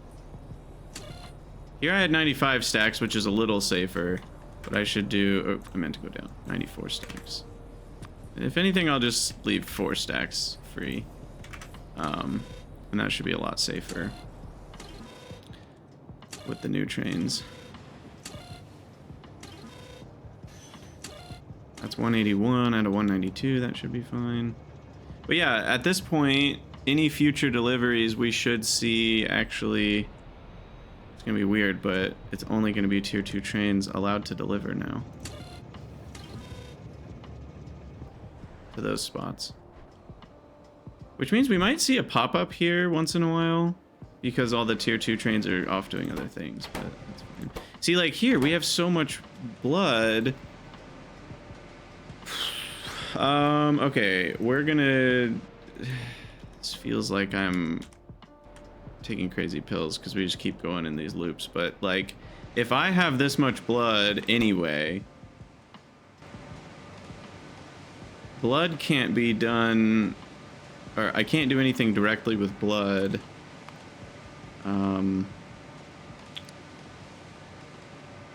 Here I had 95 stacks, which is a little safer, but I should do, oh, I meant to go down, 94 stacks. If anything, I'll just leave 4 stacks free. And that should be a lot safer with the new trains. That's 181 out of 192, that should be fine. But yeah, at this point, any future deliveries we should see actually, it's gonna be weird, but it's only gonna be tier 2 trains allowed to deliver now. To those spots. Which means we might see a pop-up here once in a while, because all the tier 2 trains are off doing other things, but that's fine. See, like here, we have so much blood. Okay, we're gonna... This feels like I'm taking crazy pills because we just keep going in these loops, but like, if I have this much blood anyway, blood can't be done, or I can't do anything directly with blood.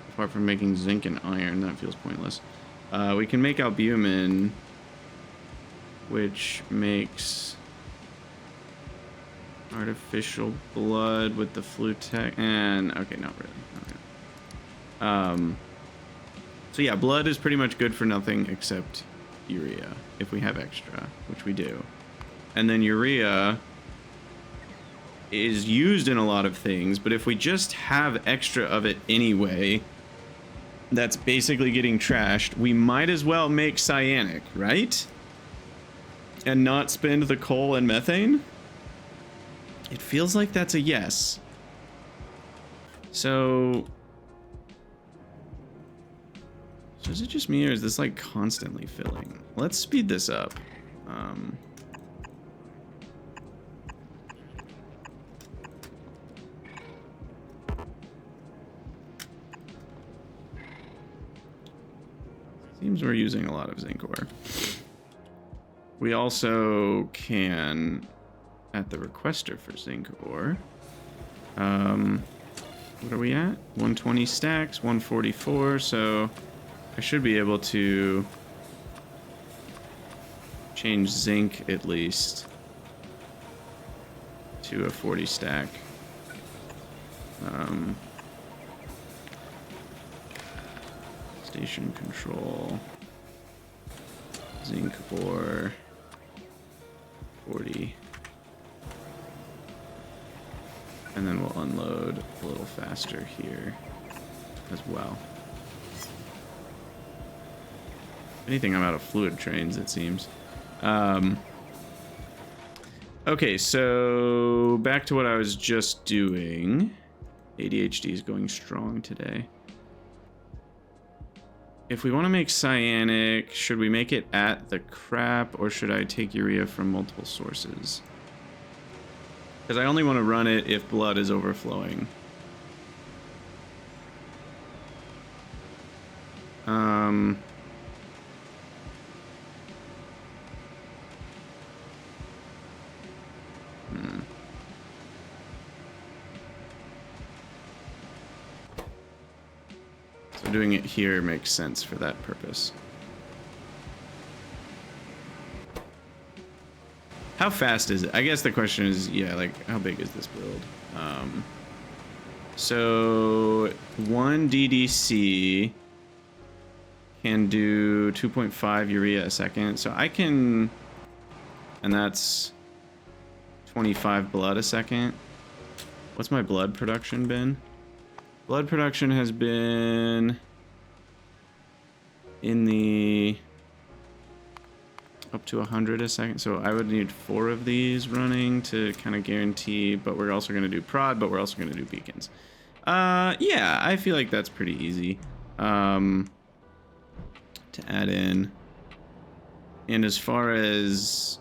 Apart from making zinc and iron, that feels pointless. We can make albumin, which makes artificial blood with the Flutec, and okay, not really. So yeah, blood is pretty much good for nothing except urea, if we have extra, which we do. And then urea is used in a lot of things, but if we just have extra of it anyway, that's basically getting trashed. We might as well make cyanic, right? And not spend the coal and methane? It feels like that's a yes. So is it just me, or is this like constantly filling? Let's speed this up. Seems we're using a lot of zinc ore. We also can, at the requester for zinc ore, what are we at? 120 stacks, 144, so I should be able to change zinc at least to a 40 stack. Station control, zinc ore, 40. And then we'll unload a little faster here as well. If anything, I'm out of fluid trains, it seems. Okay, so back to what I was just doing. ADHD is going strong today. If we want to make cyanic, should we make it at the crap, or should I take urea from multiple sources? Because I only want to run it if blood is overflowing. So doing it here makes sense for that purpose. How fast is it? I guess the question is, yeah, like, how big is this build? So 1 DDC can do 2.5 urea a second. So I can, and that's 25 blood a second. What's my blood production been? Blood production has been in the up to 100 a second. So I would need 4 of these running to kind of guarantee, but we're also going to do prod, but we're also going to do beacons. Yeah, I feel like that's pretty easy to add in. And as far as...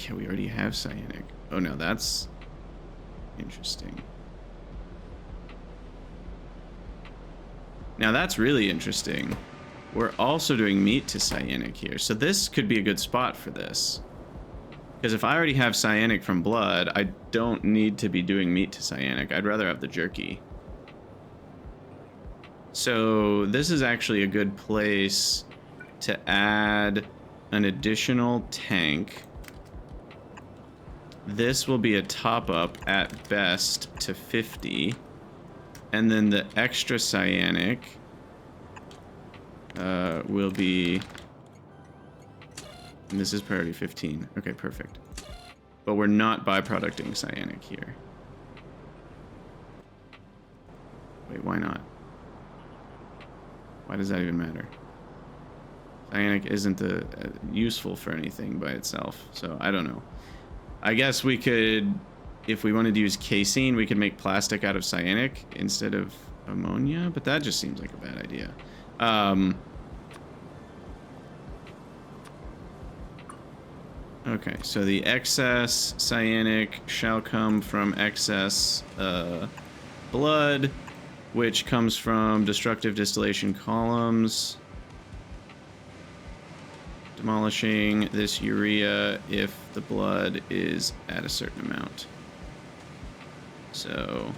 Yeah, we already have Cyanic. Oh no, that's interesting. Now that's really interesting. We're also doing meat to Cyanic here. So this could be a good spot for this. Because if I already have Cyanic from blood, I don't need to be doing meat to Cyanic. I'd rather have the jerky. So this is actually a good place to add an additional tank. This will be a top up at best to 50. And then the extra Cyanic will be... And this is priority 15. Okay, perfect. But we're not byproducting Cyanic here. Wait, why not? Why does that even matter? Cyanic isn't useful for anything by itself, so I don't know. I guess we could, if we wanted to use casein, we could make plastic out of Cyanic instead of ammonia, but that just seems like a bad idea. Okay, so the excess Cyanic shall come from excess blood, which comes from destructive distillation columns. Demolishing this urea if the blood is at a certain amount. So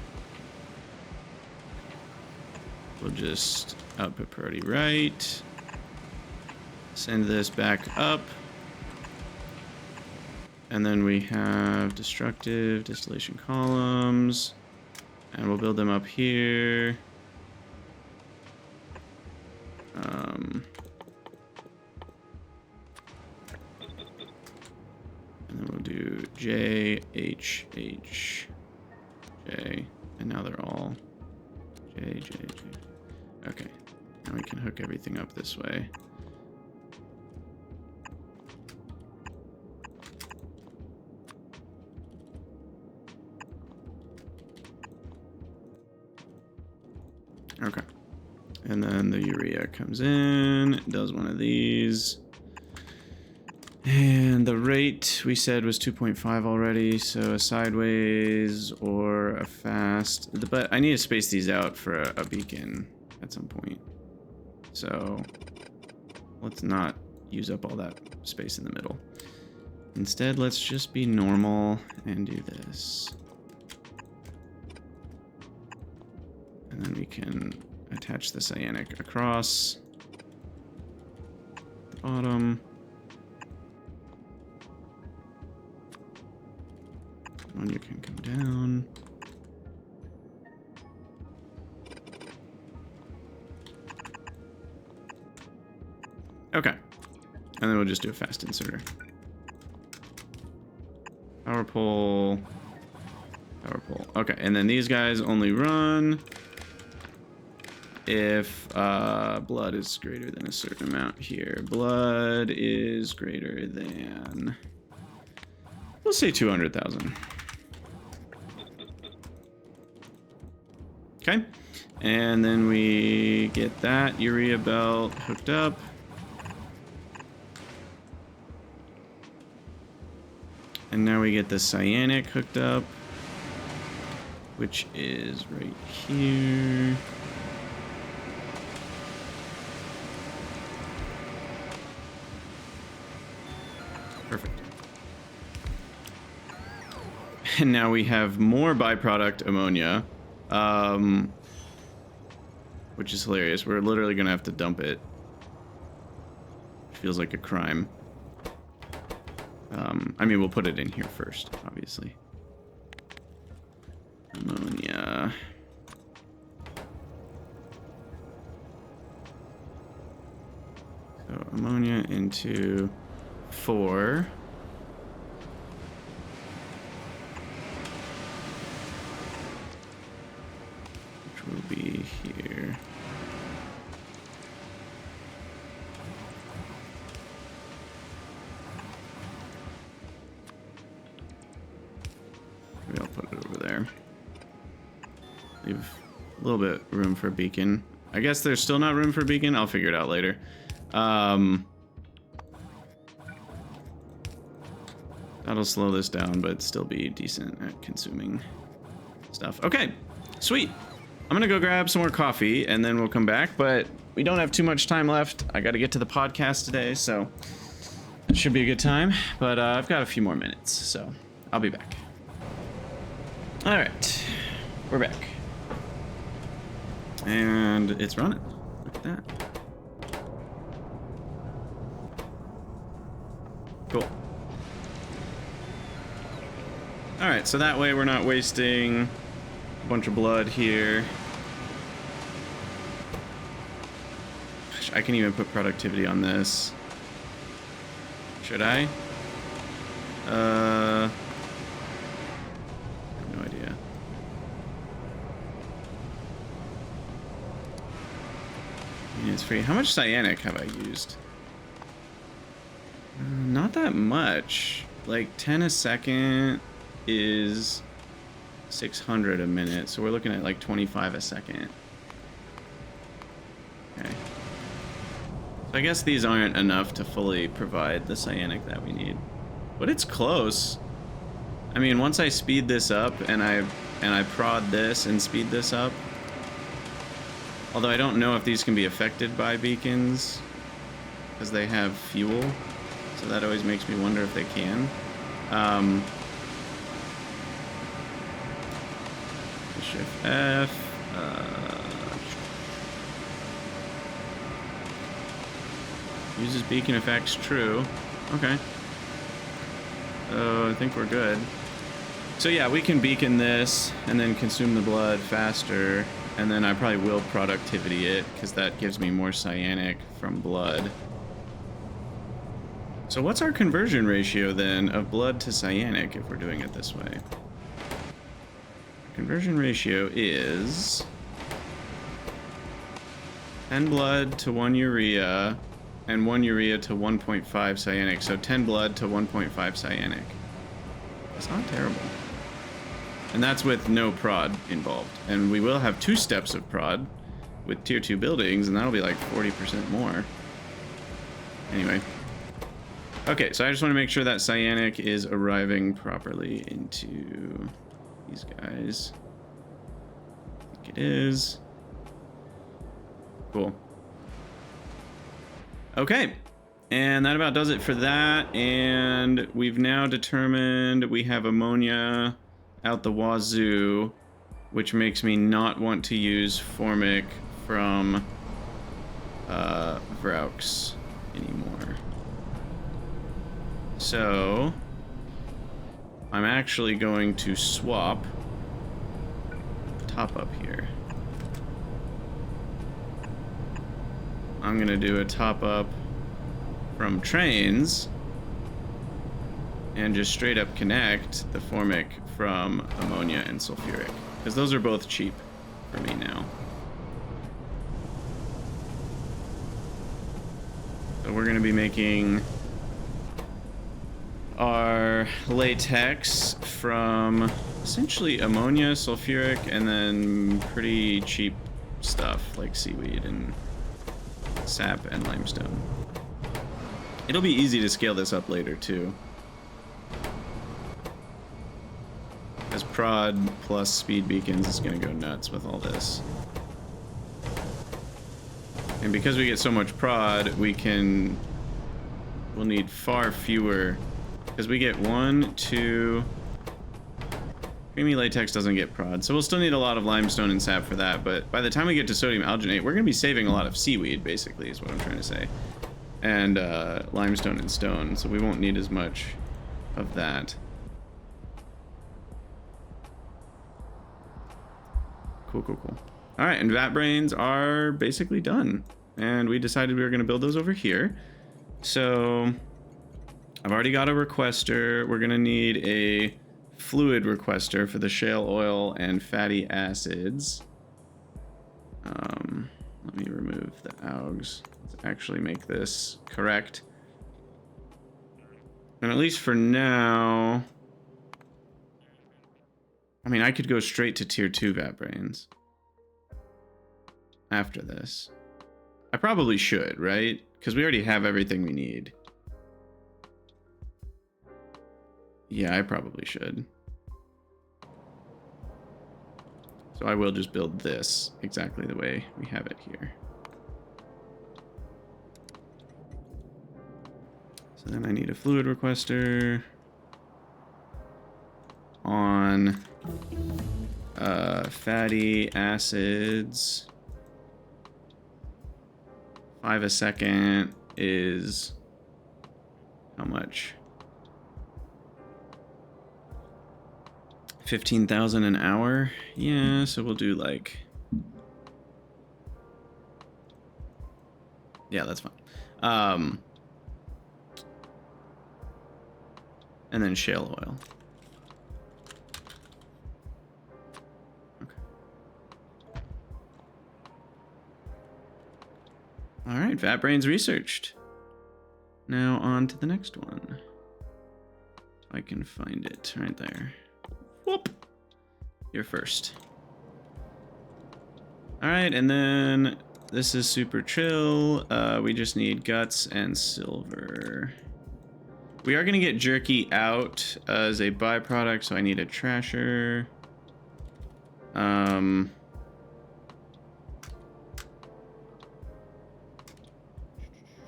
we'll just output priority right. Send this back up. And then we have destructive distillation columns. And we'll build them up here. And then we'll do J, H, H, J. And now they're all J, J, J. Okay. Now we can hook everything up this way. Okay. And then the urea comes in, does one of these. And the rate we said was 2.5 already, so a sideways or a fast. But I need to space these out for a beacon at some point. So let's not use up all that space in the middle. Instead, let's just be normal and do this. And then we can attach the Cyanic across the bottom. Ammonia can come down. Okay. And then we'll just do a fast inserter. Power pole. Power pole. Okay, and then these guys only run if blood is greater than a certain amount here. Blood is greater than, we'll say 200,000. Okay, and then we get that urea belt hooked up. And now we get the Cyanic hooked up, which is right here. Perfect. And now we have more byproduct ammonia, which is hilarious. We're literally gonna have to dump it. Feels like a crime. I mean, we'll put it in here first, obviously. Ammonia. So ammonia into 4. Which will be here. leave a little bit room for a beacon. I guess there's still not room for a beacon. I'll figure it out later. That'll slow this down, but still be decent at consuming stuff. Okay, sweet. I'm gonna go grab some more coffee and then we'll come back, but we don't have too much time left. I gotta get to the podcast today, so it should be a good time, but I've got a few more minutes, so I'll be back. All right, we're back. And it's running. Look at that. Cool. All right, so that way we're not wasting a bunch of blood here. Gosh, I can even put productivity on this. Should I? I have no idea. It's free. How much cyanic have I used? Not that much. Like 10 a second is 600 a minute, so we're looking at like 25 a second. Okay. So I guess these aren't enough to fully provide the cyanic that we need, but it's close. I mean, once I speed this up and I prod this and speed this up, although I don't know if these can be affected by beacons because they have fuel, so that always makes me wonder if they can. Shift F. Uses beacon effects, true. Okay. So I think we're good. So yeah, we can beacon this and then consume the blood faster, and then I probably will productivity it because that gives me more cyanic from blood. So what's our conversion ratio then of blood to cyanic if we're doing it this way? Conversion ratio is 10 blood to 1 urea and 1 urea to 1.5 cyanic. So 10 blood to 1.5 cyanic. It's not terrible. And that's with no prod involved. And we will have 2 steps of prod with tier 2 buildings, and that'll be like 40% more. Anyway. Okay, so I just want to make sure that cyanic is arriving properly into these guys. I think it is. Cool. Okay, and that about does it for that. And we've now determined we have ammonia out the wazoo, which makes me not want to use formic from Vraux anymore. So I'm actually going to swap top up here. I'm gonna do a top up from trains and just straight up connect the formic from ammonia and sulfuric, because those are both cheap for me now. So we're gonna be making our latex from essentially ammonia, sulfuric, and then pretty cheap stuff like seaweed and sap and limestone. It'll be easy to scale this up later too, as prod plus speed beacons is going to go nuts with all this. And because we get so much prod, we'll need far fewer, because we get 1, 2. Creamy latex doesn't get prod, so we'll still need a lot of limestone and sap for that, but by the time we get to sodium alginate, we're going to be saving a lot of seaweed, basically, is what I'm trying to say. And limestone and stone, so we won't need as much of that. Cool, cool, cool. All right, and Vatbrains are basically done. And we decided we were going to build those over here. So I've already got a requester. We're going to need a fluid requester for the shale oil and fatty acids. Let me remove the augs. Let's actually make this correct. And at least for now, I mean, I could go straight to tier 2 Vatbrains. after this. I probably should, right? Because we already have everything we need. Yeah, I probably should. So I will just build this exactly the way we have it here. So then I need a fluid requester on fatty acids. 5 a second is how much? 15,000 an hour? Yeah, so we'll do like... Yeah, that's fine. And then shale oil. Okay. All right, Vatbrains researched. Now on to the next one. If I can find it right there. Whoop! You're first. All right, and then this is super chill. We just need guts and silver. We are going to get jerky out as a byproduct, so I need a trasher.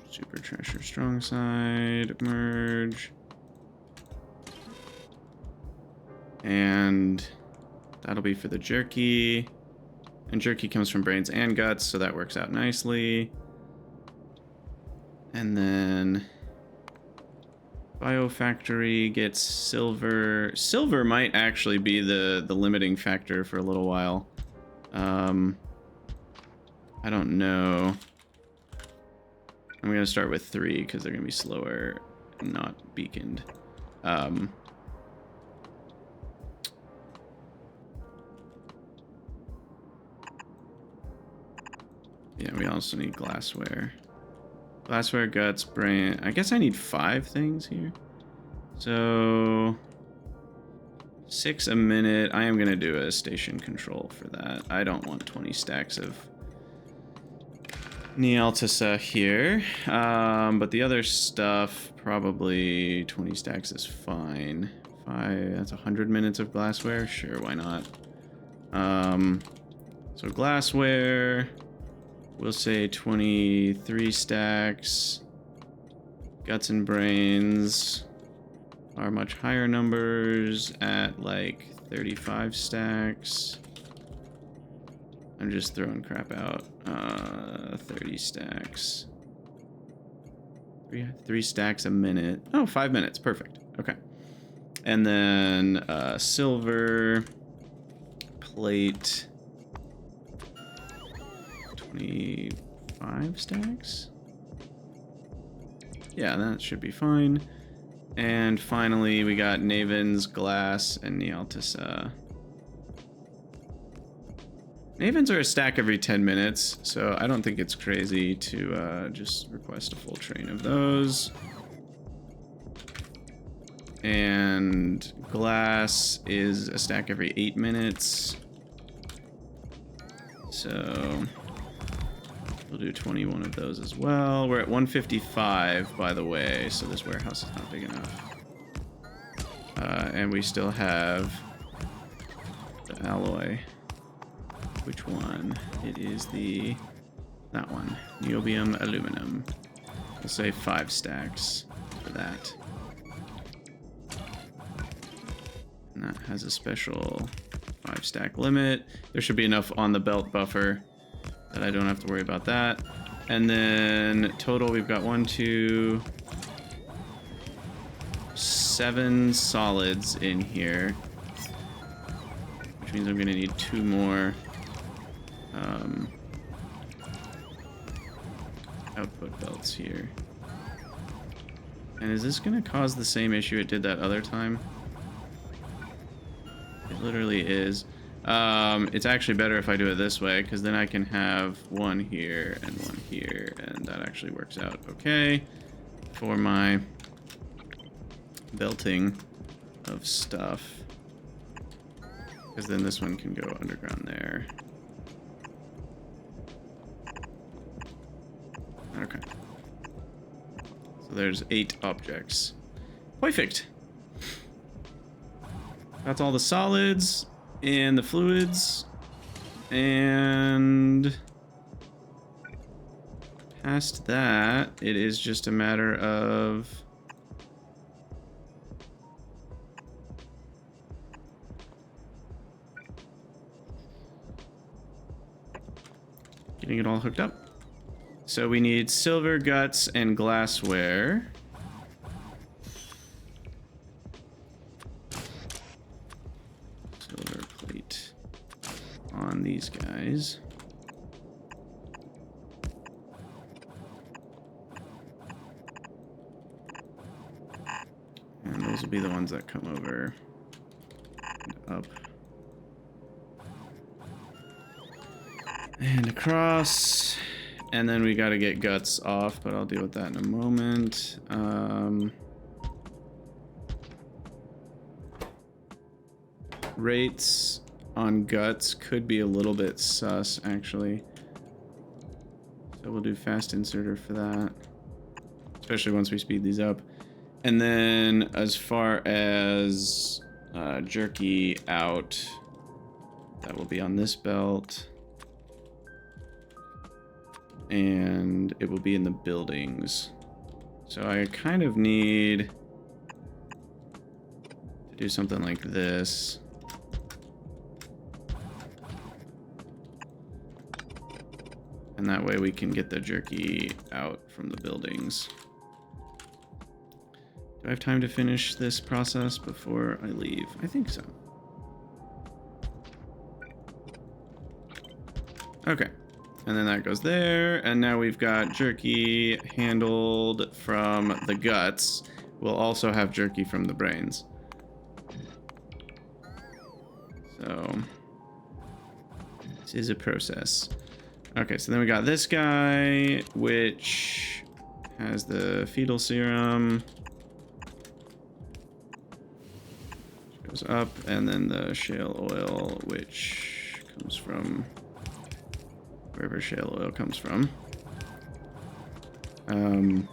Super trasher strong side, merge. And that'll be for the jerky. And jerky comes from brains and guts, so that works out nicely. And then Biofactory gets silver. Silver might actually be the limiting factor for a little while. I don't know. I'm gonna start with 3 because they're gonna be slower and not beaconed. Yeah, we also need glassware. Glassware, guts, brain. I guess I need 5 things here. So 6 a minute. I am gonna do a station control for that. I don't want 20 stacks of Nealtisa here. But the other stuff, probably 20 stacks is fine. That's 100 minutes of glassware. Sure, why not? So glassware. We'll say 23 stacks. Guts and brains are much higher numbers at like 35 stacks. I'm just throwing crap out. 30 stacks. Three stacks a minute. Oh, 5 minutes. Perfect. Okay. And then silver plate. 25 stacks? Yeah, that should be fine. And finally, we got Naven's, glass, and Nealtisa. Navens are a stack every 10 minutes, so I don't think it's crazy to just request a full train of those. And glass is a stack every 8 minutes. So we'll do 21 of those as well. We're at 155, by the way, so this warehouse is not big enough. And we still have the alloy. Which one? It is that one. Niobium aluminum. We'll say 5 stacks for that. And that has a special 5 stack limit. There should be enough on the belt buffer that I don't have to worry about that. And then total, we've got 1, 2, 7 solids in here, which means I'm gonna need 2 more output belts here. And is this gonna cause the same issue it did that other time? It literally is. It's actually better if I do it this way, because then I can have 1 here and 1 here, and that actually works out okay for my belting of stuff. Because then this one can go underground there. Okay. So there's 8 objects. Perfect. That's all the solids and the fluids. And past that, it is just a matter of getting it all hooked up. So we need silver guts and glassware. Silver plate on these guys. And those will be the ones that come over and up. And across. And then we got to get guts off, but I'll deal with that in a moment. Rates on guts could be a little bit sus, actually. So we'll do fast inserter for that. Especially once we speed these up. And then as far as jerky out, that will be on this belt. And it will be in the buildings. So I kind of need to do something like this. And that way we can get the jerky out from the buildings. Do I have time to finish this process before I leave? I think so. Okay. And then that goes there, and now we've got jerky handled from the guts. We'll also have jerky from the brains. So, this is a process. Okay, so then we got this guy, which has the fetal serum. Which goes up, and then the shale oil, which comes from wherever shale oil comes from. And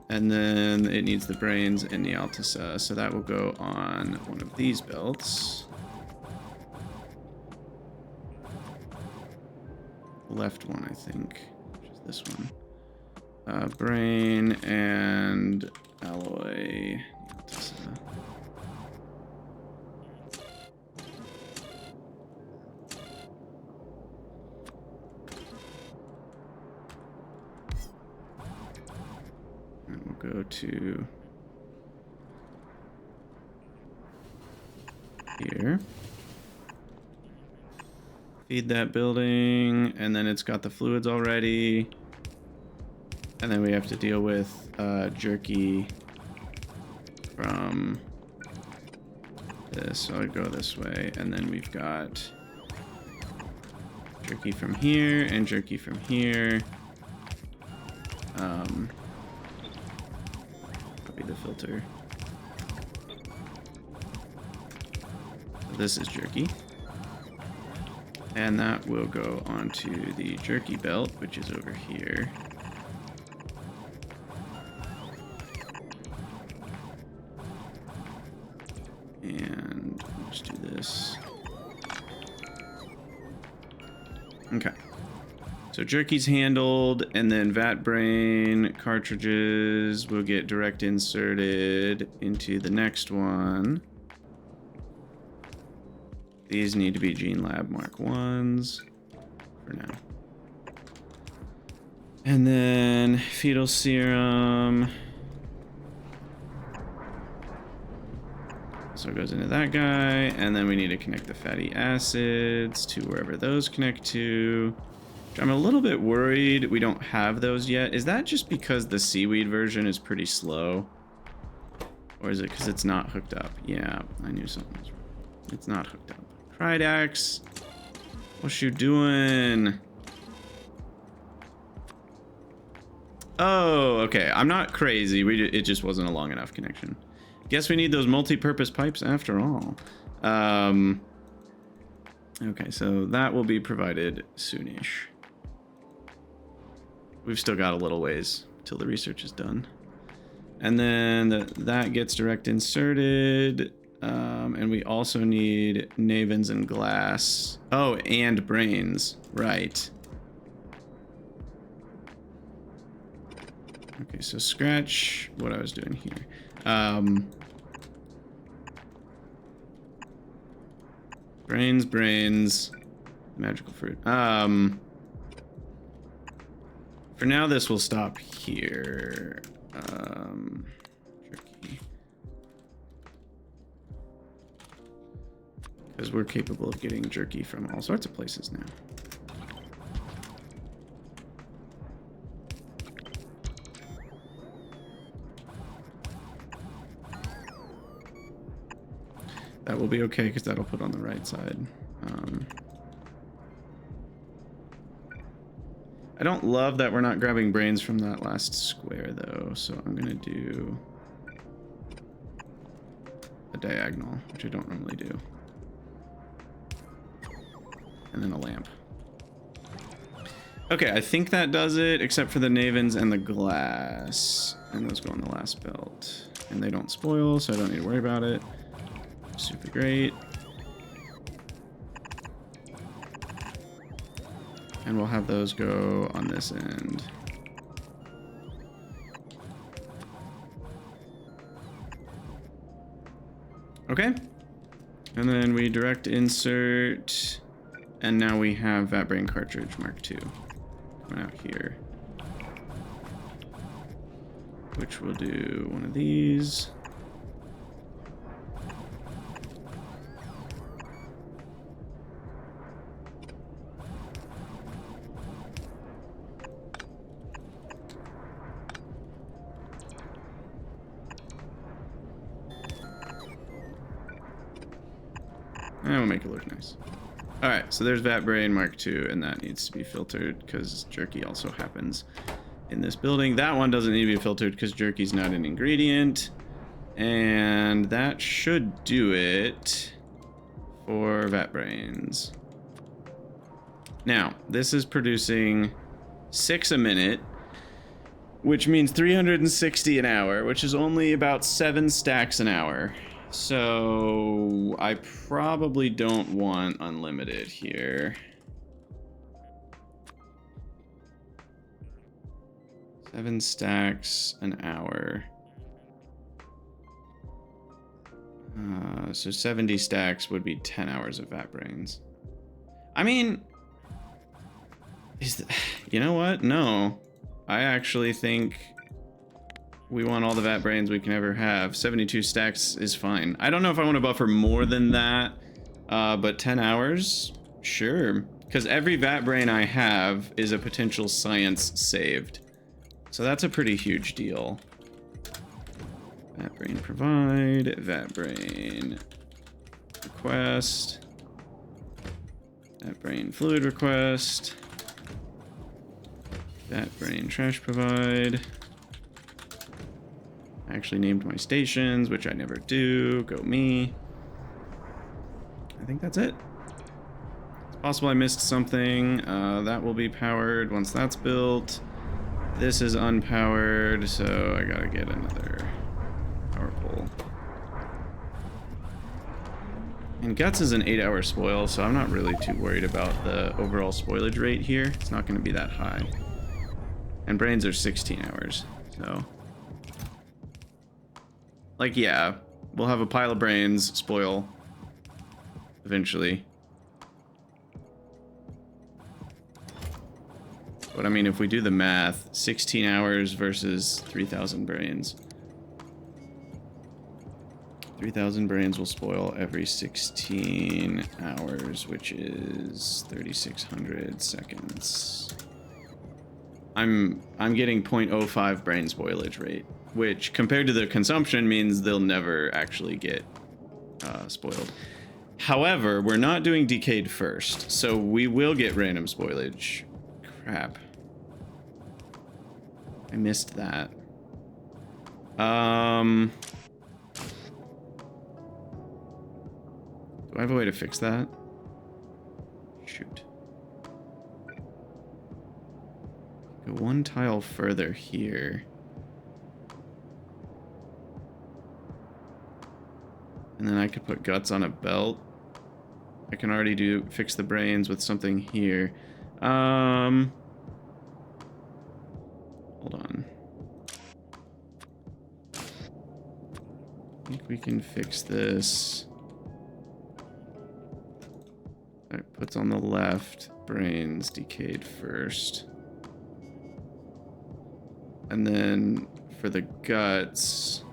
then it needs the brains and the Altissa, so that will go on one of these belts. The left one, I think, which is this one. Brain and alloy Altissa. Go to here. Feed that building, and then it's got the fluids already. And then we have to deal with jerky from this. So I go this way, and then we've got jerky from here and jerky from here. The filter. So this is jerky, and that will go onto the jerky belt, which is over here. And we'll just do this. Okay. So jerky's handled, and then Vatbrain cartridges will get direct inserted into the next one. These need to be Gene Lab Mark 1s for now. And then fetal serum. So it goes into that guy, and then we need to connect the fatty acids to wherever those connect to. I'm a little bit worried we don't have those yet. Is that just because the seaweed version is pretty slow? Or is it because it's not hooked up? Yeah, I knew something was wrong. It's not hooked up. Krydax, what you doing? Oh, okay. I'm not crazy. It just wasn't a long enough connection. Guess we need those multi-purpose pipes after all. Okay, so that will be provided soonish. We've still got a little ways till the research is done. And then that gets direct inserted. And we also need navens and glass. Oh, and brains. Right. Okay, so scratch what I was doing here. Brains. Magical fruit. For now, this will stop here. Jerky. Because we're capable of getting jerky from all sorts of places now. That will be okay because that'll put on the right side. I don't love that we're not grabbing brains from that last square though, so I'm gonna do a diagonal, which I don't normally do. And then a lamp. Okay, I think that does it, except for the navens and the glass. And those go on the last belt. And they don't spoil, so I don't need to worry about it. Super great. And we'll have those go on this end. Okay. And then we direct insert. And now we have Vatbrain cartridge Mark II coming out here. Which we'll do one of these. And we'll make it look nice. Alright, so there's Vatbrain Mark II, and that needs to be filtered because jerky also happens in this building. That one doesn't need to be filtered because jerky's not an ingredient. And that should do it for Vatbrains. Now, this is producing 6 a minute, which means 360 an hour, which is only about 7 stacks an hour. So I probably don't want unlimited here. 7 stacks an hour. So 70 stacks would be 10 hours of Vatbrains. I mean, you know what? No, I actually think we want all the Vatbrains we can ever have. 72 stacks is fine. I don't know if I want to buffer more than that, but 10 hours? Sure. Because every Vatbrain I have is a potential science saved. So that's a pretty huge deal. Vatbrain provide, Vatbrain request, Vatbrain fluid request, Vatbrain trash provide. I actually named my stations, which I never do. Go me. I think that's it. It's possible I missed something. That will be powered once that's built. This is unpowered, so I gotta get another power pole. And Guts is an 8-hour spoil, so I'm not really too worried about the overall spoilage rate here. It's not gonna be that high. And Brains are 16 hours, so... Like, yeah, we'll have a pile of brains spoil eventually. But I mean, if we do the math, 16 hours versus 3,000 brains. 3,000 brains will spoil every 16 hours, which is 3,600 seconds. I'm getting 0.05 brain spoilage rate, which compared to the consumption means they'll never actually get spoiled. However, we're not doing decayed first, so we will get random spoilage. Crap. I missed that. Do I have a way to fix that? Shoot. Go one tile further here. And then I could put guts on a belt. I can already fix the brains with something here. Hold on. I think we can fix this. That puts on the left. Brains decayed first. And then for the guts...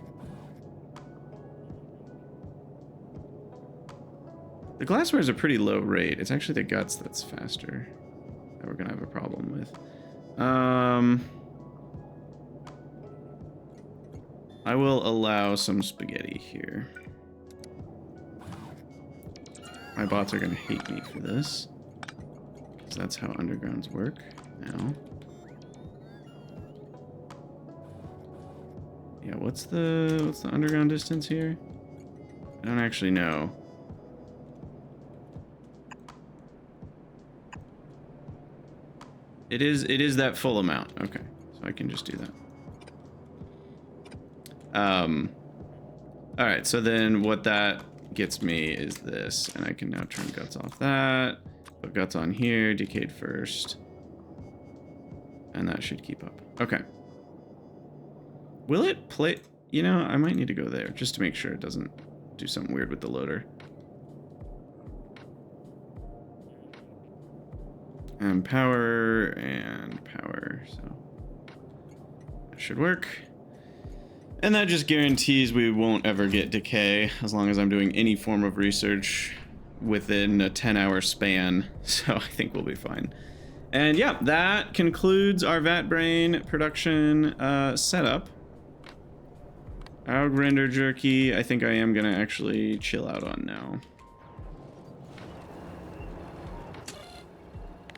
The glassware is a pretty low rate. It's actually the guts that's faster that we're gonna have a problem with. I will allow some spaghetti here. My bots are gonna hate me for this, because that's how undergrounds work now. Yeah, what's the underground distance here? I don't actually know. It is that full amount. Okay, so I can just do that. All right, so then what that gets me is this, and I can now turn guts off that, put guts on here, decayed first, and that should keep up. Okay. Will it play? You know, I might need to go there just to make sure it doesn't do something weird with the loader. And power, so that should work. And that just guarantees we won't ever get decay as long as I'm doing any form of research within a 10-hour span. So I think we'll be fine. And yeah, that concludes our Vatbrain production setup. Aug render jerky, I think I am gonna actually chill out on now.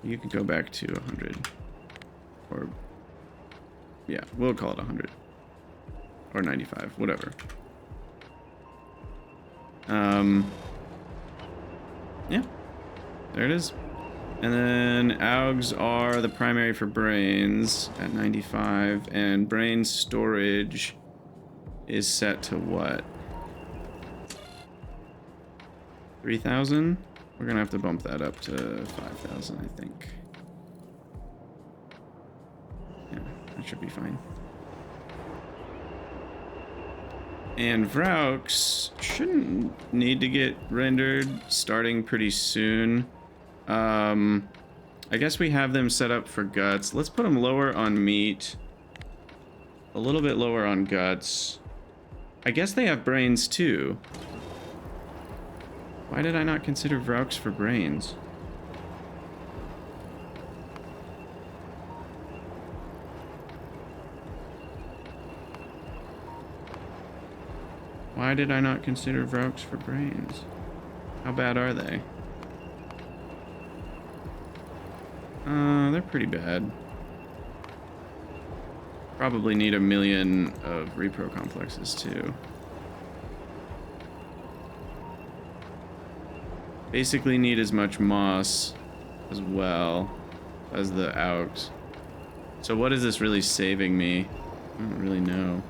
You can go back to 100. Or, yeah, we'll call it 100. Or 95, whatever. Yeah, there it is. And then AUGs are the primary for brains at 95, and brain storage is set to what? 3,000? We're gonna have to bump that up to 5,000, I think. Yeah, that should be fine. And Vraux shouldn't need to get rendered starting pretty soon. I guess we have them set up for guts. Let's put them lower on meat. A little bit lower on guts. I guess they have brains too. Why did I not consider Vraux for brains? Why did I not consider Vraux for brains? How bad are they? They're pretty bad. Probably need 1 million of repro complexes too. Basically need as much moss as well as the AUGs. So what is this really saving me? I don't really know.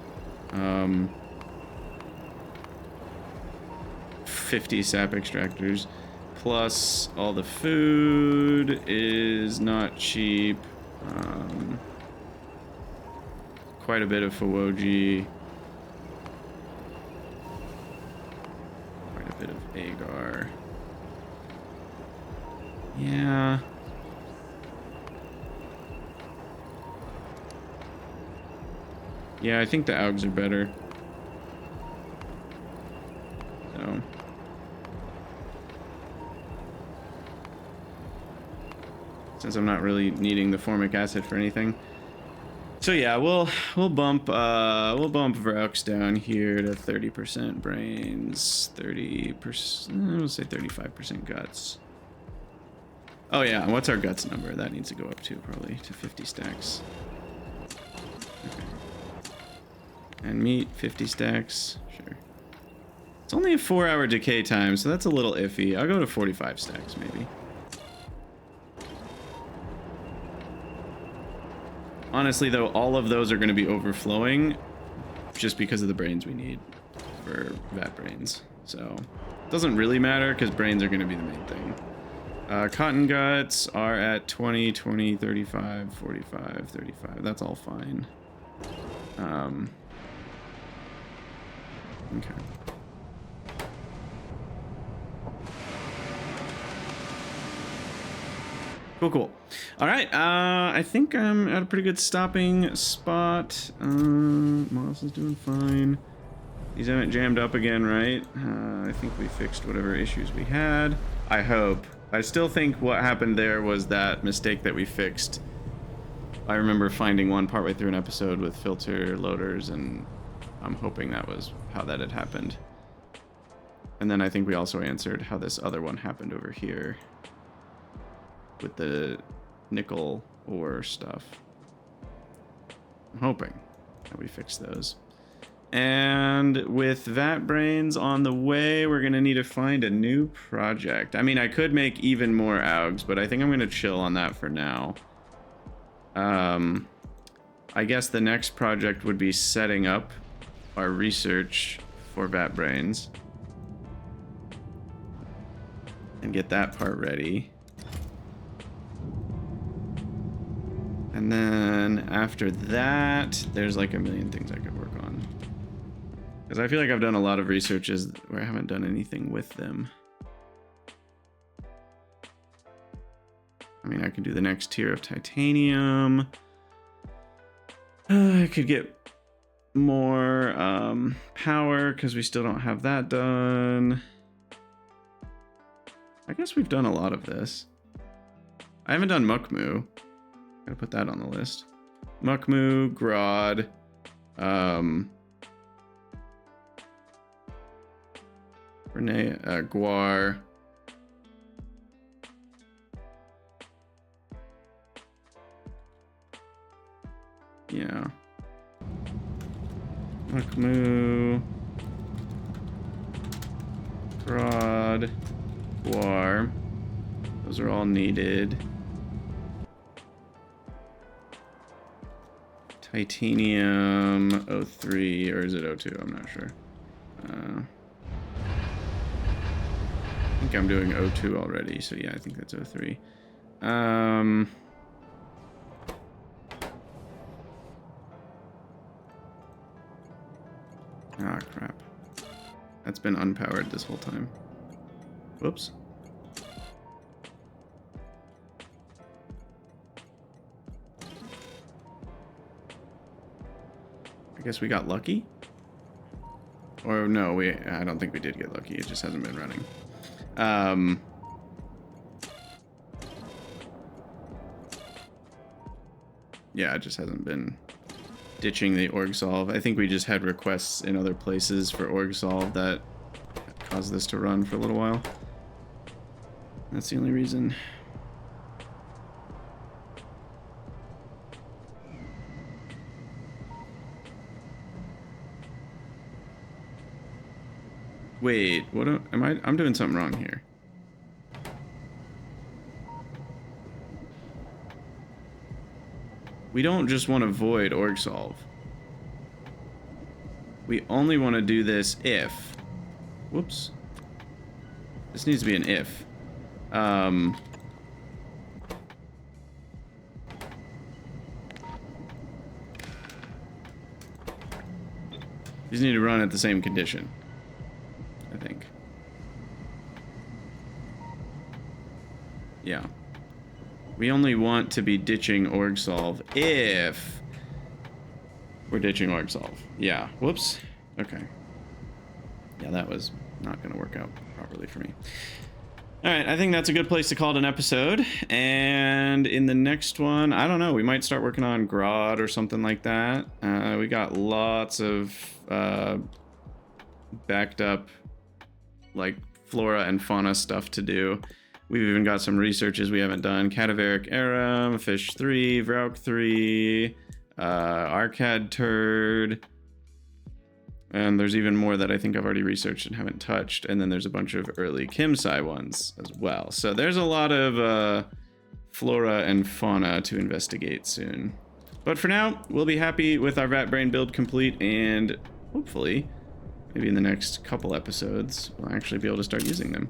50 sap extractors plus all the food is not cheap. Quite a bit of Fawoji. Quite a bit of agar. Yeah. Yeah, I think the AUGs are better. So. Since I'm not really needing the formic acid for anything. So yeah, we'll bump Vraux down here to 30% brains, 30%, we'll say 35% guts. Oh yeah, what's our guts number? That needs to go up too, probably to 50 stacks. Okay. And meat, 50 stacks, sure. It's only a 4-hour decay time, so that's a little iffy. I'll go to 45 stacks maybe. Honestly, though, all of those are going to be overflowing just because of the brains we need for Vatbrains. So it doesn't really matter because brains are going to be the main thing. Cotton guts are at 20, 20, 35, 45, 35. That's all fine. Okay. Cool, cool. All right, I think I'm at a pretty good stopping spot. Moss is doing fine. These haven't jammed up again, right? I think we fixed whatever issues we had. I hope. I still think what happened there was that mistake that we fixed. I remember finding one partway through an episode with filter loaders, and I'm hoping that was how that had happened. And then I think we also answered how this other one happened over here with the nickel ore stuff. I'm hoping that we fixed those. And with Vatbrains on the way, we're gonna need to find a new project. I mean, I could make even more AUGs, but I think I'm gonna chill on that for now. I guess the next project would be setting up our research for Vatbrains and get that part ready. And then after that, there's like a million things I could work on. Because I feel like I've done a lot of researches where I haven't done anything with them. I mean, I could do the next tier of titanium. I could get more power because we still don't have that done. I guess we've done a lot of this. I haven't done Muckmoo. Gotta put that on the list. Muckmoo, Grodd, Renee, Guar. Yeah. Muckmoo, Grodd, Guar. Those are all needed. Titanium 03, or is it 02? I'm not sure. I think I'm doing 02 already, so yeah, I think that's 03. Ah, crap. That's been unpowered this whole time. Whoops. I guess we got lucky? Or no, I don't think we did get lucky. It just hasn't been running. Yeah, it just hasn't been ditching the org solve. I think we just had requests in other places for org solve that caused this to run for a little while. That's the only reason. Wait, what am I? I'm doing something wrong here. We don't just want to void org solve. We only want to do this if. Whoops. This needs to be an if. These need to run at the same condition, I think. Yeah. We only want to be ditching org solve if we're ditching org solve. Yeah. Whoops. Okay. Yeah, that was not going to work out properly for me. All right, I think that's a good place to call it an episode. And in the next one, I don't know, we might start working on Grodd or something like that. We got lots of backed up like flora and fauna stuff to do. We've even got some researches we haven't done. Cadaveric Arum, Fish 3, Vrauk 3, Arcad Turd. And there's even more that I think I've already researched and haven't touched. And then there's a bunch of early Kimsai ones as well. So there's a lot of flora and fauna to investigate soon. But for now, we'll be happy with our Vatbrain build complete, and hopefully, maybe in the next couple episodes, we'll actually be able to start using them.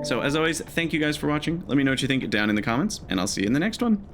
So as always, thank you guys for watching. Let me know what you think down in the comments, and I'll see you in the next one.